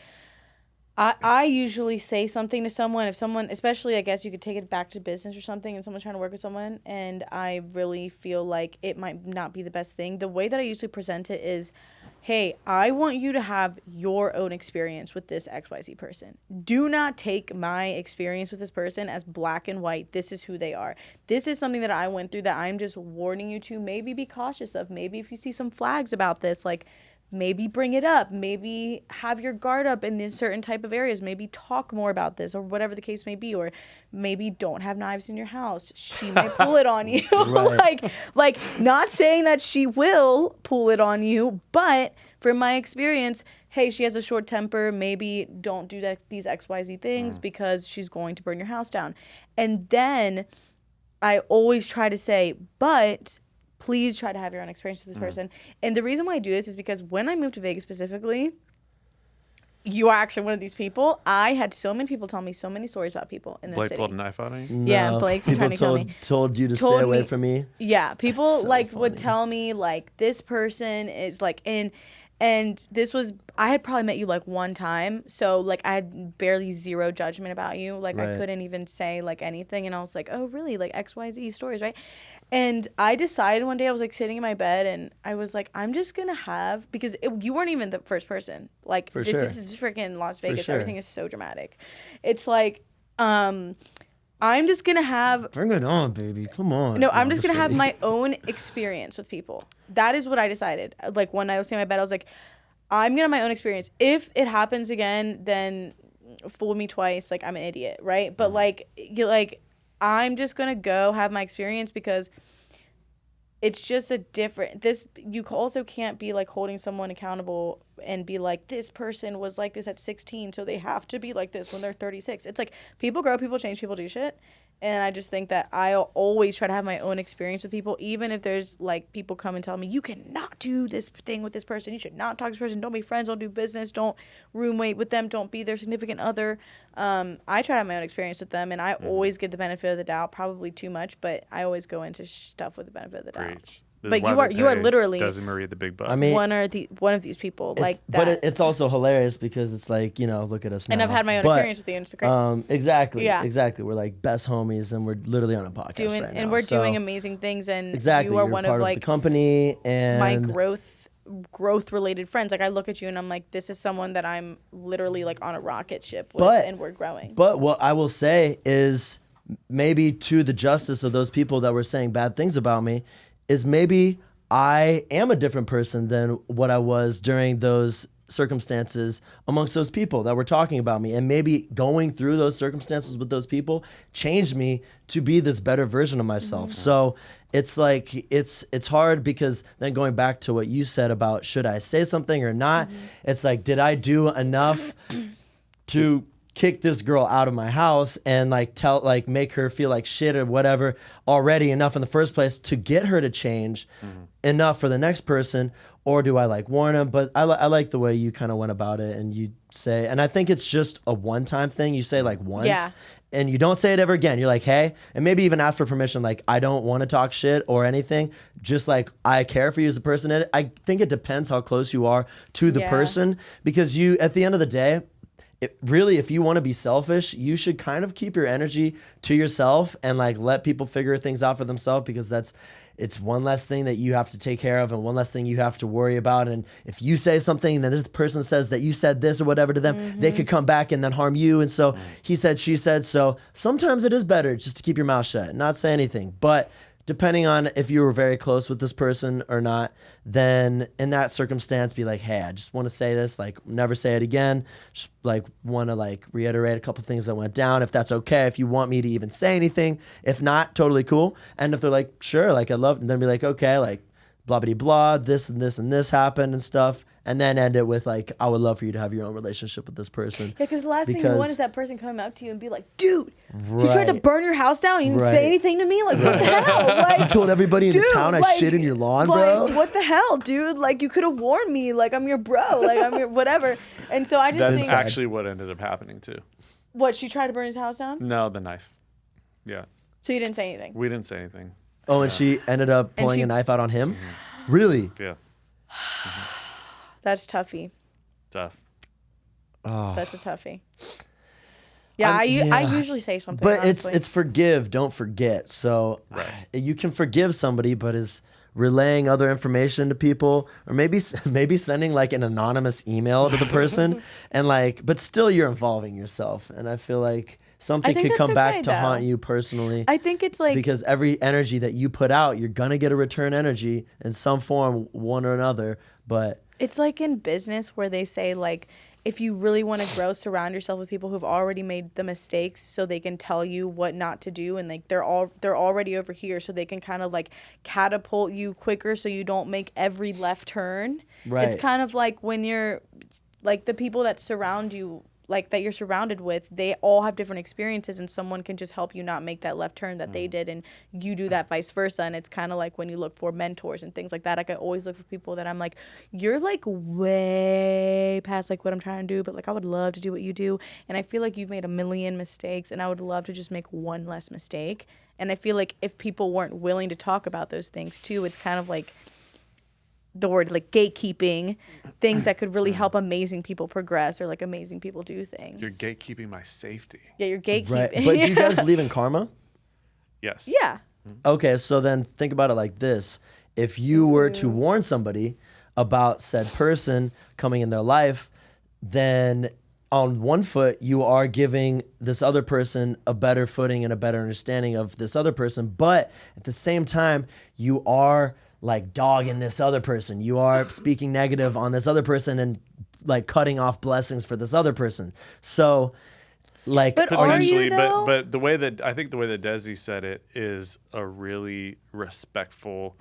I usually say something to someone, if someone, especially I guess you could take it back to business or something, and someone's trying to work with someone, and I really feel like it might not be the best thing. The way that I usually present it is, hey, I want you to have your own experience with this XYZ person. Do not take my experience with this person as black and white. This is who they are. This is something that I went through that I'm just warning you to maybe be cautious of. Maybe if you see some flags about this, like, maybe bring it up. Maybe have your guard up in these certain type of areas. Maybe talk more about this, or whatever the case may be. Or maybe don't have knives in your house. She may pull it on you. Right. like not saying that she will pull it on you, but from my experience, hey, she has a short temper. Maybe don't do these XYZ things because she's going to burn your house down. And then I always try to say, but please try to have your own experience with this person. And the reason why I do this is because when I moved to Vegas specifically, you are actually one of these people. I had so many people tell me so many stories about people in the Blake city. pulled a knife out on you? Yeah, Blake's been trying to kill me. Told you to Told stay away me- from me. Yeah, people so like would funny. tell me like this person is like and this was, I had probably met you like one time, so like I had barely zero judgment about you. Like I Right. couldn't even say like anything, and I was like, oh really, like XYZ stories, right? And I decided one day, I was like sitting in my bed, and I was like, I'm just gonna have, because you weren't even the first person. Like For this, sure. this is freaking Las Vegas. sure. Everything is so dramatic. It's like, I'm just gonna have Bring it on, baby. Come on. no, I'm just gonna have kidding. my own experience with people. That is what I decided. Like when I was in my bed, I was like, I'm gonna have my own experience. If it happens again, then fool me twice. Like I'm an idiot, right? But like I'm just gonna go have my experience, because it's just a different, you also can't be like holding someone accountable and be like, this person was like this at 16, so they have to be like this when they're 36. It's like people grow, people change, people do shit. And I just think that I always try to have my own experience with people, even if there's like people come and tell me, you cannot do this thing with this person, you should not talk to this person, don't be friends, don't do business, don't roommate with them, don't be their significant other. I try to have my own experience with them, and I always give the benefit of the doubt, probably too much, but I always go into stuff with the benefit of the doubt. Preach. This But is why you are they pay literally Dezi Marie the big bucks. I mean, one of these people like that. But it's also hilarious because it's like, you know, look at us now. And I've had my own experience with you, and it's been great. Exactly. Yeah. Exactly. We're like best homies, and we're literally on a podcast right now. We're So, doing amazing things, and exactly. you are You're one part of the like company and my growth related friends. Like I look at you and I'm like, this is someone that I'm literally like on a rocket ship with, and we're growing. But what I will say is, maybe to the justice of those people that were saying bad things about me, is maybe I am a different person than what I was during those circumstances amongst those people that were talking about me. And maybe going through those circumstances with those people changed me to be this better version of myself. So it's like, it's hard, because then going back to what you said about should I say something or not, it's like, did I do enough to kick this girl out of my house and like make her feel like shit or whatever already enough in the first place to get her to change enough for the next person? Or do I like warn him? But I like the way you kind of went about it, and you say, and I think it's just a one-time thing. You say like once, Yeah. and you don't say it ever again. You're like, hey, and maybe even ask for permission. Like, I don't want to talk shit or anything. Just like, I care for you as a person. And I think it depends how close you are to the Yeah. person, because you, at the end of the day, really, if you want to be selfish, you should kind of keep your energy to yourself and like let people figure things out for themselves, because it's one less thing that you have to take care of and one less thing you have to worry about. And if you say something, then this person says that you said this or whatever to them, they could come back and then harm you. And so he said, she said. So sometimes it is better just to keep your mouth shut and not say anything. But depending on if you were very close with this person or not, then in that circumstance, be like, hey, I just want to say this, like, never say it again. Just like want to like reiterate a couple things that went down, if that's okay, if you want me to even say anything. If not, totally cool. And if they're like, sure, like I love, and then be like, okay, like blah blah blah, this and this and this happened and stuff. And then end it with like, I would love for you to have your own relationship with this person. Yeah, because the last thing you want is that person coming up to you and be like, dude, Right. you tried to burn your house down and you didn't Right. say anything to me? Like, what the hell? Like, You told everybody in the dude, town I like- shit in your lawn, like, bro. what the hell, dude? Like, you could have warned me. Like, I'm your bro. Like, I'm your whatever. And so I just That's think, actually what ended up happening too. what, she tried to burn his house down? No, the knife. Yeah, So you didn't say anything? we didn't say anything. Oh, and she ended up And pulling she- a knife out on him? Really? Yeah, That's toughy. tough. Oh. That's a toughie. Yeah, I yeah. usually say something. But honestly. it's forgive, don't forget. So you can forgive somebody, but is relaying other information to people, or maybe sending like an anonymous email to the person, and like, but still you're involving yourself, and I feel like something think could that's come back okay, to though. haunt you personally. I think it's like, because every energy that you put out, you're gonna get a return energy in some form, one or another. But it's like in business where they say like, if you really want to grow, surround yourself with people who've already made the mistakes so they can tell you what not to do, and like they're already over here so they can kind of like catapult you quicker so you don't make every left turn. Right. It's kind of like when you're like the people that surround you, like that you're surrounded with, they all have different experiences, and someone can just help you not make that left turn that they did, and you do that vice versa. And it's kind of like when you look for mentors and things like that. Like I always look for people that I'm like, you're like way past like what I'm trying to do, but like I would love to do what you do, and I feel like you've made a million mistakes, and I would love to just make one less mistake. And I feel like if people weren't willing to talk about those things too, it's kind of like the word like gatekeeping, things that could really help amazing people progress or like amazing people do things. You're gatekeeping my safety. Yeah, you're gatekeeping. right. But do you guys believe in karma? Yes. Yeah. Okay, so then think about it like this. If you were to warn somebody about said person coming in their life, then on one foot, you are giving this other person a better footing and a better understanding of this other person. But at the same time, you are like dogging this other person. You are speaking negative on this other person and like cutting off blessings for this other person. So like, But are are you, Potentially, though? but the way that I think the way that Dezi said it is a really respectful,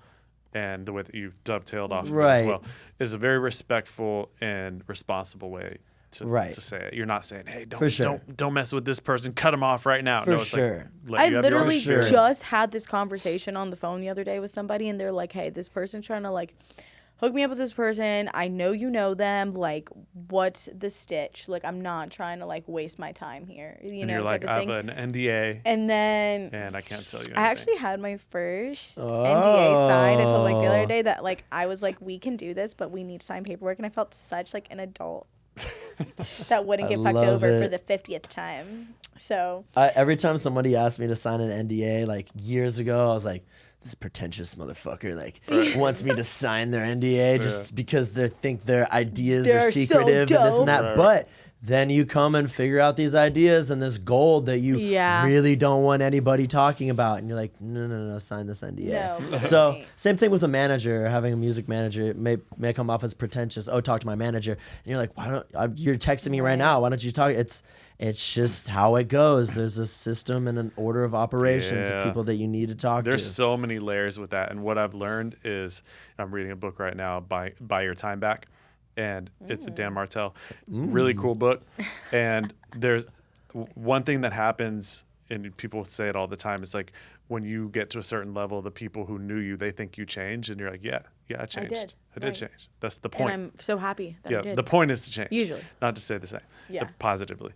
and the way that you've dovetailed off of it Right. as well is a very respectful and responsible way to, Right. to say it. You're not saying, "Hey, For sure. don't mess with this person. Cut him off right now." For no, it's sure. Like, let I you have your own literally experience. just had this conversation on the phone the other day with somebody, and they're like, hey, this person's trying to like hook me up with this person. I know you know them. Like, what's the stitch? Like, I'm not trying to like waste my time here. You And know, you're type like, of I thing. have an NDA, And then and I can't tell you anything. I actually had my first NDA signed. I told like the Oh. other day that like I was like, we can do this, but we need to sign paperwork, and I felt such like an adult that wouldn't I get fucked love over for it. the 50th time. So every time somebody asked me to sign an NDA like years ago, I was like, this pretentious motherfucker like wants me to sign their NDA just because they think their ideas They're are so secretive and this and that. dope. But then you come and figure out these ideas and this gold that you Yeah. really don't want anybody talking about. And you're like, no, sign this NDA. No, So right. same thing with a manager, having a music manager. It may come off as pretentious. Oh, talk to my manager. And you're like, why don't you're texting me right now? Why don't you talk? It's just how it goes. There's a system and an order of operations Yeah. of people that you need to talk There's to. so many layers with that, and what I've learned is I'm reading a book right now, Buy Your Time Back, and it's a Dan Martell, really cool book. And there's one thing that happens, and people say it all the time. It's like when you get to a certain level, the people who knew you, they think you changed, and you're like, yeah, I changed. did, I did right. change. That's the and point. I'm so happy that I Yeah, did. the point is to change. Usually. Not to say the same. Yeah. Positively.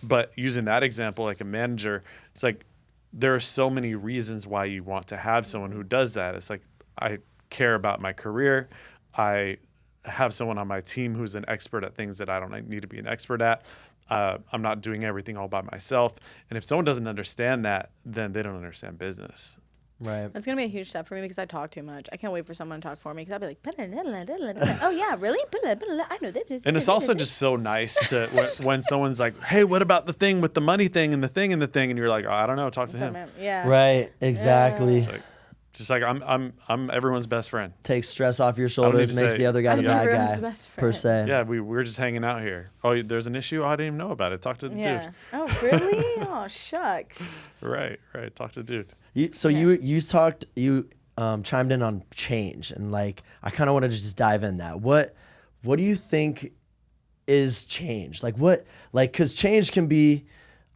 But using that example, like a manager, it's like there are so many reasons why you want to have someone who does that. It's like I care about my career. I have someone on my team who's an expert at things that I don't need to be an expert at. I'm not doing everything all by myself. And if someone doesn't understand that, then they don't understand business. Right. That's gonna be a huge step for me because I talk too much. I can't wait for someone to talk for me because I'll be like, oh yeah, really? I know this. And it's also just so nice to when someone's like, "Hey, what about the thing with the money thing and the thing and the thing?" And you're like, "Oh, I don't know. Talk to him." Yeah. Right. Exactly. Like, just like I'm everyone's best friend. Takes stress off your need shoulders, to makes say- the other guy the I'm bad everyone's guy, best per friend. se. Yeah, we're just hanging out here. Oh, there's an issue. Oh, I didn't even know about it. Talk to the Yeah. Oh really? Oh shucks. dude. Right. Talk to the dude. You chimed in on change, and like I kind of wanted to just dive in that. What do you think is change? Because change can be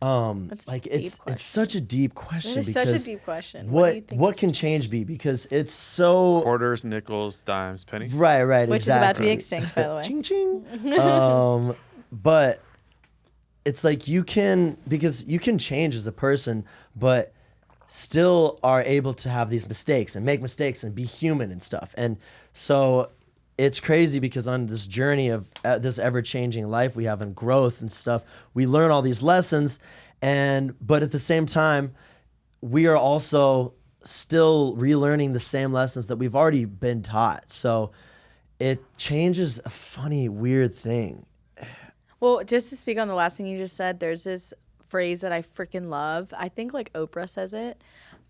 That's like a deep it's question. such a deep question. That is because such a deep question. do you What think what is can change be? Because it's so Quarters, nickels, dimes, pennies. right, Which is about to be exactly. extinct, by the way. Ching ching. But it's like you can change as a person, but still are able to have these mistakes and make mistakes and be human and stuff. And so it's crazy because on this journey of this ever-changing life we have and growth and stuff, we learn all these lessons, but at the same time, we are also still relearning the same lessons that we've already been taught. So it changes a funny, weird thing. Well, just to speak on the last thing you just said, there's this phrase that I freaking love. I think like Oprah says it,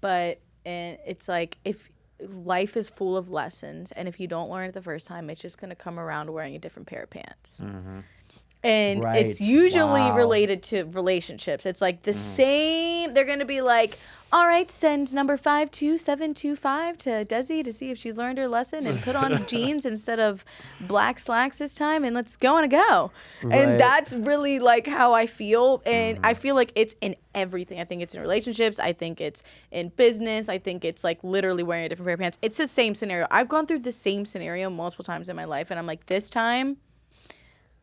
but it's like if life is full of lessons, and if you don't learn it the first time, it's just going to come around wearing a different pair of pants. And Right. it's usually Wow. related to relationships. It's like the same. They're going to be like, all right, send number 52725 to Dezi to see if she's learned her lesson and put on jeans instead of black slacks this time, and let's go on a go. Right. And that's really like how I feel. And I feel like it's in everything. I think it's in relationships. I think it's in business. I think it's like literally wearing a different pair of pants. It's the same scenario. I've gone through the same scenario multiple times in my life, and I'm like, this time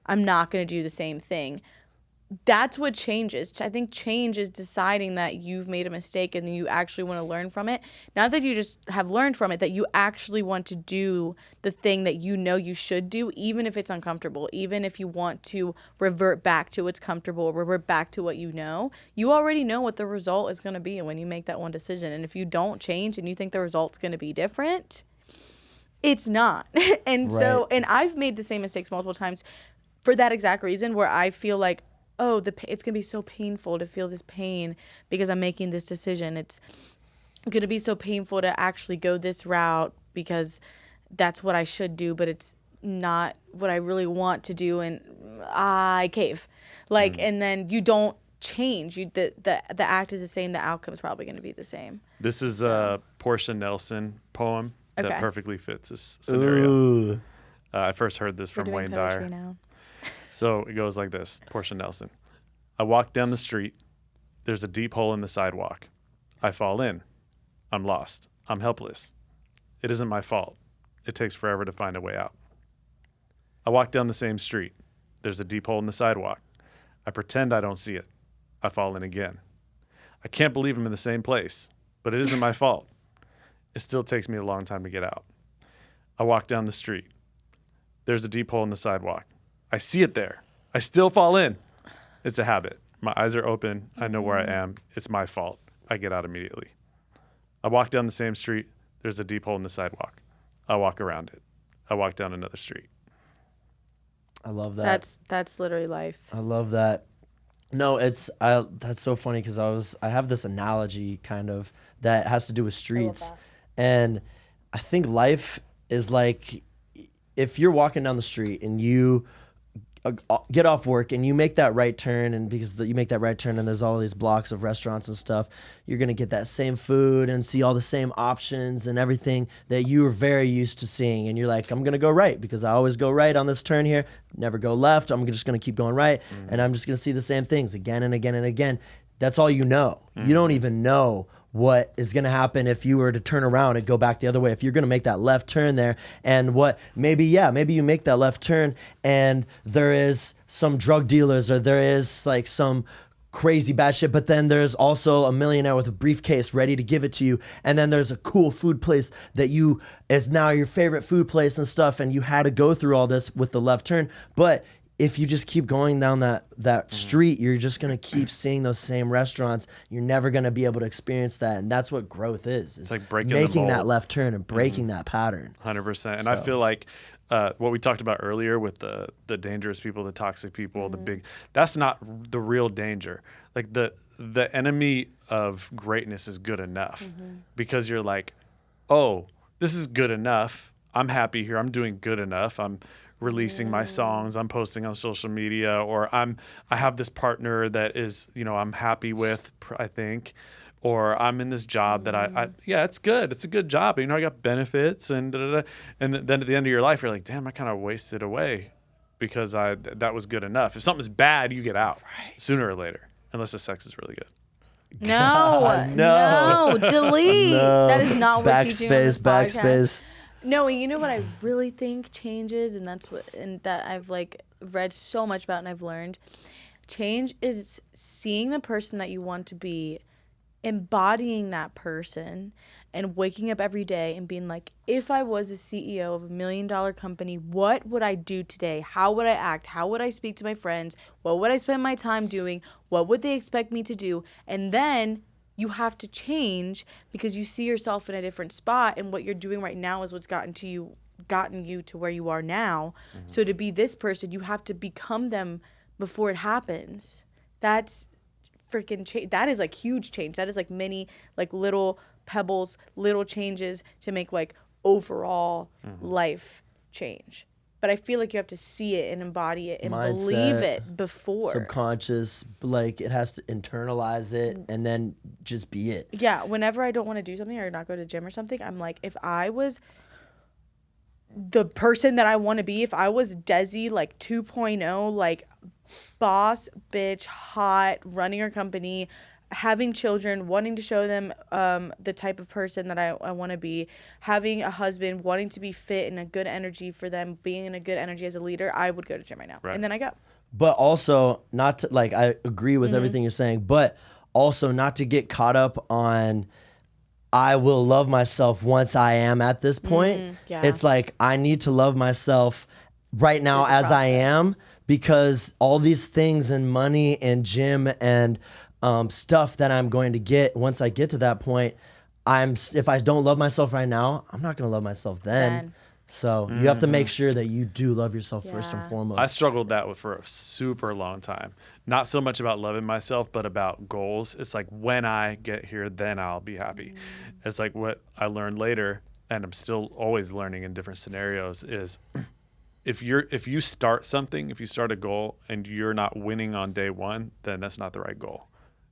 I'm not going to do the same thing. That's what changes. I think change is deciding that you've made a mistake and you actually want to learn from it. Not that you just have learned from it, that you actually want to do the thing that you know you should do, even if it's uncomfortable, even if you want to revert back to what's comfortable, revert back to what you know. You already know what the result is going to be when you make that one decision. And if you don't change and you think the result's going to be different, it's not. And so, Right. and I've made the same mistakes multiple times for that exact reason, where I feel like, oh, it's going to be so painful to feel this pain because I'm making this decision. It's going to be so painful to actually go this route because that's what I should do, but it's not what I really want to do, and I cave. Like, and then you don't change. The act is the same. The outcome is probably going to be the same. This is a Portia Nelson poem that Okay. perfectly fits this scenario. Ooh. I first heard this We're from doing Wayne poetry Dyer. now. So it goes like this. Portia Nelson. I walk down the street. There's a deep hole in the sidewalk. I fall in. I'm lost. I'm helpless. It isn't my fault. It takes forever to find a way out. I walk down the same street. There's a deep hole in the sidewalk. I pretend I don't see it. I fall in again. I can't believe I'm in the same place, but it isn't my fault. It still takes me a long time to get out. I walk down the street. There's a deep hole in the sidewalk. I see it there. I still fall in. It's a habit. My eyes are open. I know where I am. It's my fault. I get out immediately. I walk down the same street. There's a deep hole in the sidewalk. I walk around it. I walk down another street. I love that. That's literally life. I love that. No, that's so funny because I have this analogy kind of that has to do with streets, and I think life is like if you're walking down the street and you get off work and you make that right turn, and because you make that right turn and there's all these blocks of restaurants and stuff, you're gonna get that same food and see all the same options and everything that you were very used to seeing, and you're like, I'm gonna go right because I always go right on this turn here, never go left. I'm just gonna keep going right, and I'm just gonna see the same things again and again and again. That's all you know. You don't even know what is going to happen if you were to turn around and go back the other way. If you're going to make that left turn there, and maybe you make that left turn and there is some drug dealers or there is like some crazy bad shit, but then there's also a millionaire with a briefcase ready to give it to you, and then there's a cool food place that is now your favorite food place and stuff, and you had to go through all this with the left turn, but if you just keep going down that street, you're just gonna keep seeing those same restaurants. You're never gonna be able to experience that, and that's what growth is. It's like breaking the making that mold. left turn and breaking that pattern. 100%. And I feel like what we talked about earlier with the dangerous people, the toxic people, that's not the real danger. Like the enemy of greatness is good enough, because you're like, oh, this is good enough. I'm happy here. I'm doing good enough. I'm releasing my songs. I'm posting on social media, or I have this partner that is, I'm happy with, I think, or I'm in this job that it's good. It's a good job. I got benefits and and then at the end of your life, you're like, damn, I kind of wasted away because that was good enough. If something's bad, you get out sooner or later, unless the sex is really good. No, delete. No. That is not what we're teaching on this podcast. Backspace. No, you know what I really think changes, and that I've like read so much about and I've learned. Change is seeing the person that you want to be, embodying that person, and waking up every day and being like, if I was a CEO of $1 million company, what would I do today? How would I act? How would I speak to my friends? What would I spend my time doing? What would they expect me to do? And then you have to change because you see yourself in a different spot, and what you're doing right now is what's gotten you to where you are now. So to be this person, you have to become them before it happens. That's freaking change. That is like huge change. That is like many like little pebbles, little changes to make like overall life change. But I feel like you have to see it and embody it and believe it before. Subconscious, like it has to internalize it and then just be it. Yeah, whenever I don't want to do something or not go to the gym or something, I'm like, if I was the person that I want to be, if I was Dezi like 2.0, like boss, bitch, hot, running her company, having children, wanting to show them the type of person that I want to be, having a husband, wanting to be fit and a good energy for them, being in a good energy as a leader, I would go to gym right now. Right. And then I go. But also not to, like, I agree with everything you're saying, but also not to get caught up on, I will love myself once I am at this point. Yeah. It's like, I need to love myself right now as I am, because all these things and money and gym and stuff that I'm going to get once I get to that point, if I don't love myself right now, I'm not going to love myself then. So you have to make sure that you do love yourself first and foremost. I struggled for a super long time. Not so much about loving myself, but about goals. It's like, when I get here, then I'll be happy. It's like what I learned later, and I'm still always learning in different scenarios, is if you start something, if you start a goal and you're not winning on day one, then that's not the right goal.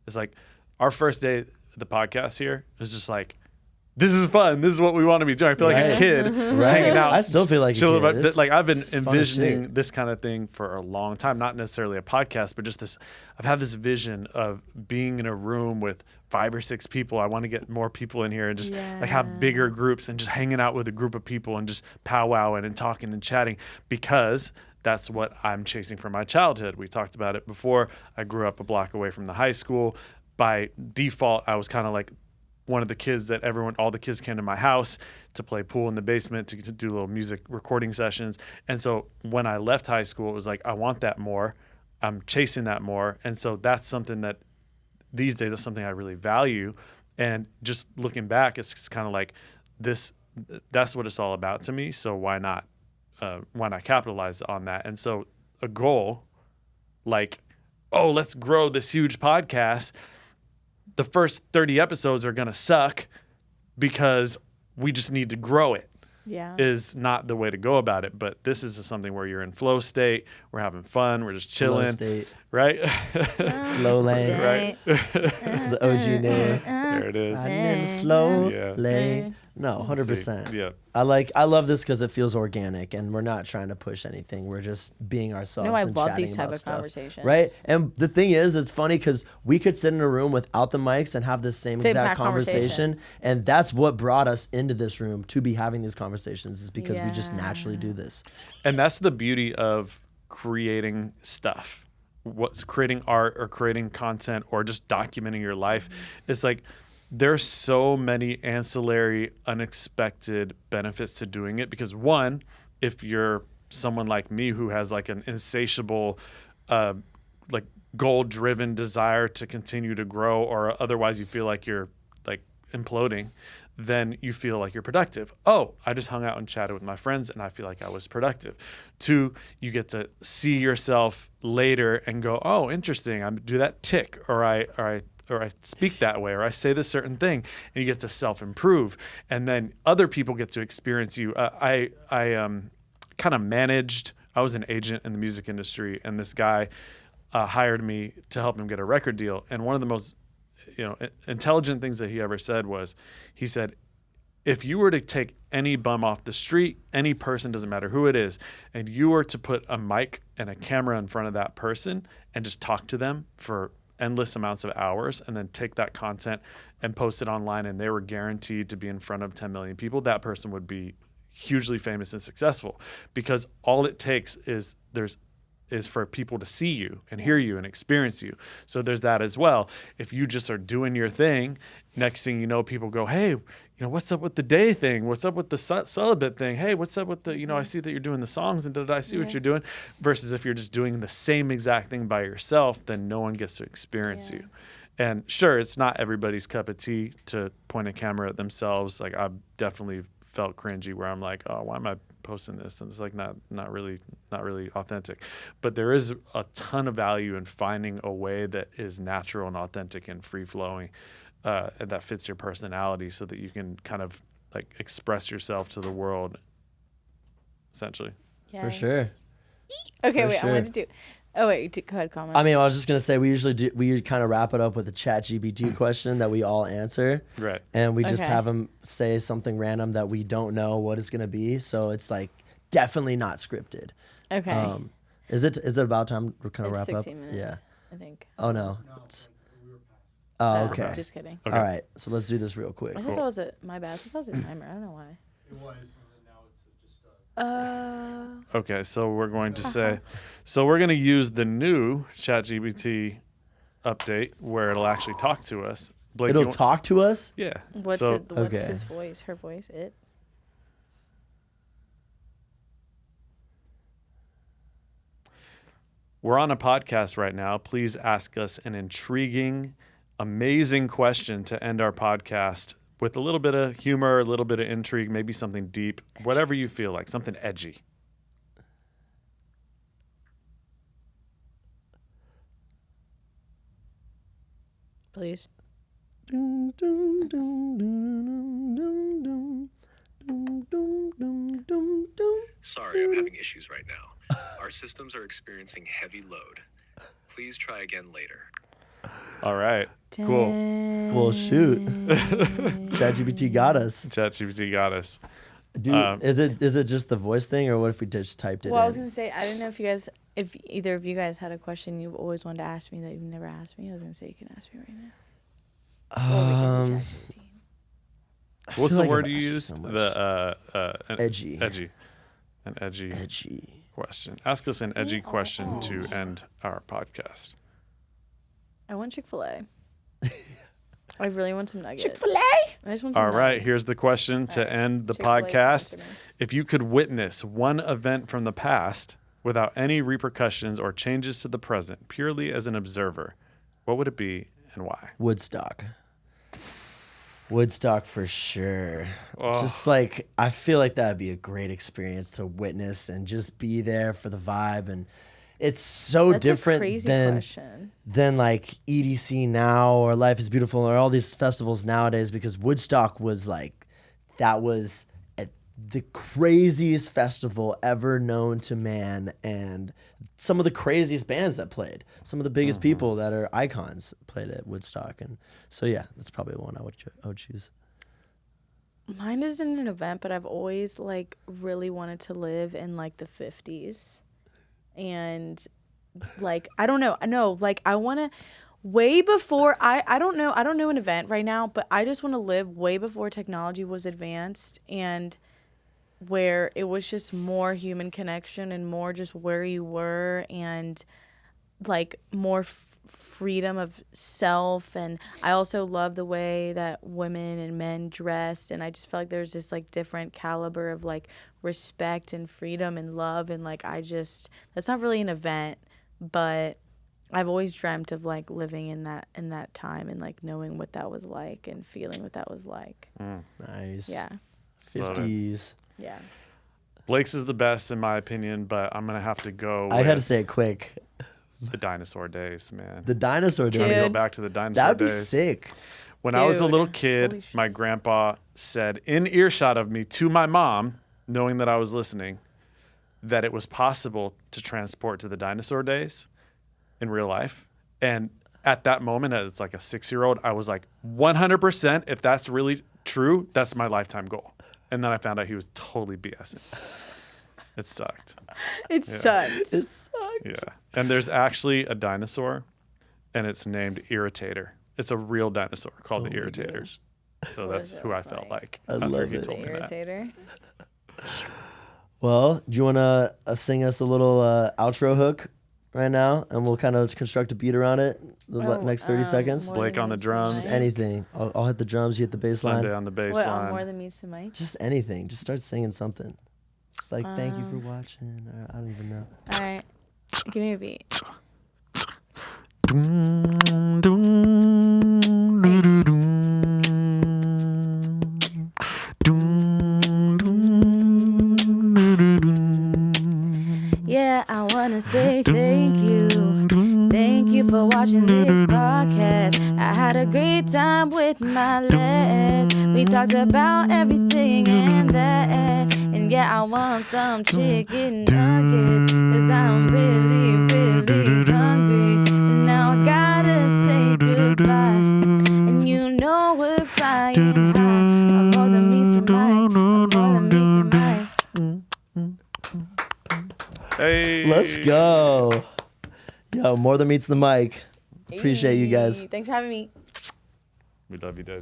It's like our first day of the podcast here is just like, this is fun. This is what we want to be doing. I feel like a kid hanging out. I still feel like a kid. Like I've been envisioning this kind of thing for a long time. Not necessarily a podcast, but just this. I've had this vision of being in a room with 5 or 6 people. I want to get more people in here and just like have bigger groups and just hanging out with a group of people and just powwowing and talking and chatting, because that's what I'm chasing from my childhood. We talked about it before. I grew up a block away from the high school. By default, I was kind of like one of the kids that all the kids came to my house to play pool in the basement, to do little music recording sessions. And so when I left high school, it was like, I want that more. I'm chasing that more. And so that's something that these days, that's something I really value. And just looking back, it's kind of like that's what it's all about to me. So why not capitalize on that? And so a goal like, oh, let's grow this huge podcast. The first 30 episodes are going to suck because we just need to grow it. Is not the way to go about it. But this is something where you're in flow state. We're having fun. We're just chilling. Right? Slow lane. Right. The OG name. There it is. I need a slow lane. No, 100%. Yeah. I love this because it feels organic, and we're not trying to push anything. We're just being ourselves. No, I and love chatting these type about of stuff, conversations. right? And the thing is, it's funny because we could sit in a room without the mics and have the same exact conversation, and that's what brought us into this room to be having these conversations, is because we just naturally do this. And that's the beauty of creating stuff. What's creating art or creating content or just documenting your life. It's like, there's so many ancillary, unexpected benefits to doing it, because one, if you're someone like me who has like an insatiable, like goal-driven desire to continue to grow, or otherwise you feel like you're like imploding, then you feel like you're productive. Oh, I just hung out and chatted with my friends and I feel like I was productive. 2, you get to see yourself later and go, oh, interesting. I do that tick, or I speak that way, or I say this certain thing, and you get to self-improve. And then other people get to experience you. I kind of managed, I was an agent in the music industry, and this guy hired me to help him get a record deal. And one of the most intelligent things that he ever said was, he said, if you were to take any bum off the street, any person, doesn't matter who it is, and you were to put a mic and a camera in front of that person and just talk to them for endless amounts of hours, and then take that content and post it online, and they were guaranteed to be in front of 10 million people, that person would be hugely famous and successful, because all it takes is for people to see you and hear you and experience you. So there's that as well. If you just are doing your thing, next thing you know, people go, hey, what's up with the day thing? What's up with the celibate thing? Hey, what's up with the, I see that you're doing the songs, and did I see what you're doing? Versus if you're just doing the same exact thing by yourself, then no one gets to experience you. And sure, it's not everybody's cup of tea to point a camera at themselves. Like, I've definitely felt cringy where I'm like, oh, why am I posting this? And it's like not really authentic. But there is a ton of value in finding a way that is natural and authentic and free flowing, that fits your personality, so that you can kind of like express yourself to the world, essentially. Yeah. For sure. Okay, For wait, sure. I wanted to do. Oh wait, go ahead, comment. I mean, I was just gonna say we kind of wrap it up with a ChatGPT question that we all answer, Right. and we just Okay. have them say something random that we don't know what it's gonna be. So it's like definitely not scripted. Okay. Is it about time to kind of It's wrap 16 up? minutes. Yeah. I think. Oh no. Oh, okay. Just kidding. Okay. All right. So let's do this real quick. I thought that was my bad. I thought that was a timer. I don't know why. It was, and then now it's just Okay, so we're going to say, so we're going to use the new ChatGPT update where it'll actually talk to us. Blake, It'll you want- talk to us. Yeah. What's so, what's Okay. his voice? Her voice? It? We're on a podcast right now. Please ask us an intriguing, amazing question to end our podcast with a little bit of humor, a little bit of intrigue, maybe something deep, whatever you feel like, something edgy. Please. Sorry, I'm having issues right now. Our systems are experiencing heavy load. Please try again later. All right. Cool. Well, shoot. ChatGPT got us. ChatGPT got us. Dude, is it just the voice thing, or what if we just typed it Well, I in? was gonna say I didn't know if either of you guys had a question you've always wanted to ask me that you've never asked me. I was gonna say you can ask me right now. Or we can do ChatGPT. What's feel the like word I've you asked you used? so much. An Edgy. An edgy Edgy. question. Ask us an edgy question to end our podcast. I want Chick-fil-A. I really want some nuggets. Chick-fil-A? I just want some All right, nuggets. here's the question to All right. end the Chick-fil-A podcast. sponsor me. If you could witness one event from the past without any repercussions or changes to the present, purely as an observer, what would it be and why? Woodstock. Woodstock for sure. Oh. Just like, I feel like that'd be a great experience to witness and just be there for the vibe. And it's so That's a different crazy than question. like EDC now or Life is Beautiful or all these festivals nowadays, because Woodstock was like, that was the craziest festival ever known to man, and some of the craziest bands that played, some of the biggest people that are icons played at Woodstock. And so yeah, that's probably the one I would choose. Mine isn't an event, but I've always like really wanted to live in like the 50s. And like I don't know, like I want to way before I don't know an event right now, but I just want to live way before technology was advanced, and where it was just more human connection and more just where you were, and like more freedom of self, and I also love the way that women and men dress, and I just felt like there's this like different caliber of like respect and freedom and love, and like that's not really an event, but I've always dreamt of like living in that time and like knowing what that was like and feeling what that was like. Nice. Yeah. 50s. Yeah. Blake's is the best in my opinion, but I'm gonna have to go. I had to with say it quick. the dinosaur days, man. The dinosaur Trying to go Dude. back to the dinosaur That'd be days. sick. When I was a Dude. little Holy kid, shit. my grandpa said in earshot of me to my mom, knowing that I was listening, that it was possible to transport to the dinosaur days in real life. And at that moment, as like a 6-year-old, I was like, 100%, if that's really true, that's my lifetime goal. And then I found out he was totally BSing. It sucked. It sucked. It sucks. Yeah. And there's actually a dinosaur, and it's named Irritator. It's a real dinosaur called the Oh my Irritator. gosh. So What that's does it who I look felt like? like. I after love he it. told me that. Irritator. Well, do you want to sing us a little outro hook right now? And we'll kind of construct a beat around it the next 30 seconds. More Blake Than on the Meets drums. Mike. Just anything. I'll hit the drums, you hit the bass Sunday line. on the bass What, line. More Than Meets the Mike? Just anything. Just start singing something. Just like, thank you for watching. Or I don't even know. All right. Give me a beat. Yeah, I wanna say thank you. Thank you for watching this podcast. I had a great time with my lads. We talked about everything and that. And yeah, I want some chicken nuggets. Cause I'm really, really hungry. And now I gotta say goodbye. And you know we're flying high. I'm more than me, some Mike. I'm more than me, some Mike. Hey. Let's go. Yo, more than meets the mic. Appreciate you guys. Thanks for having me. We love you, Dezi.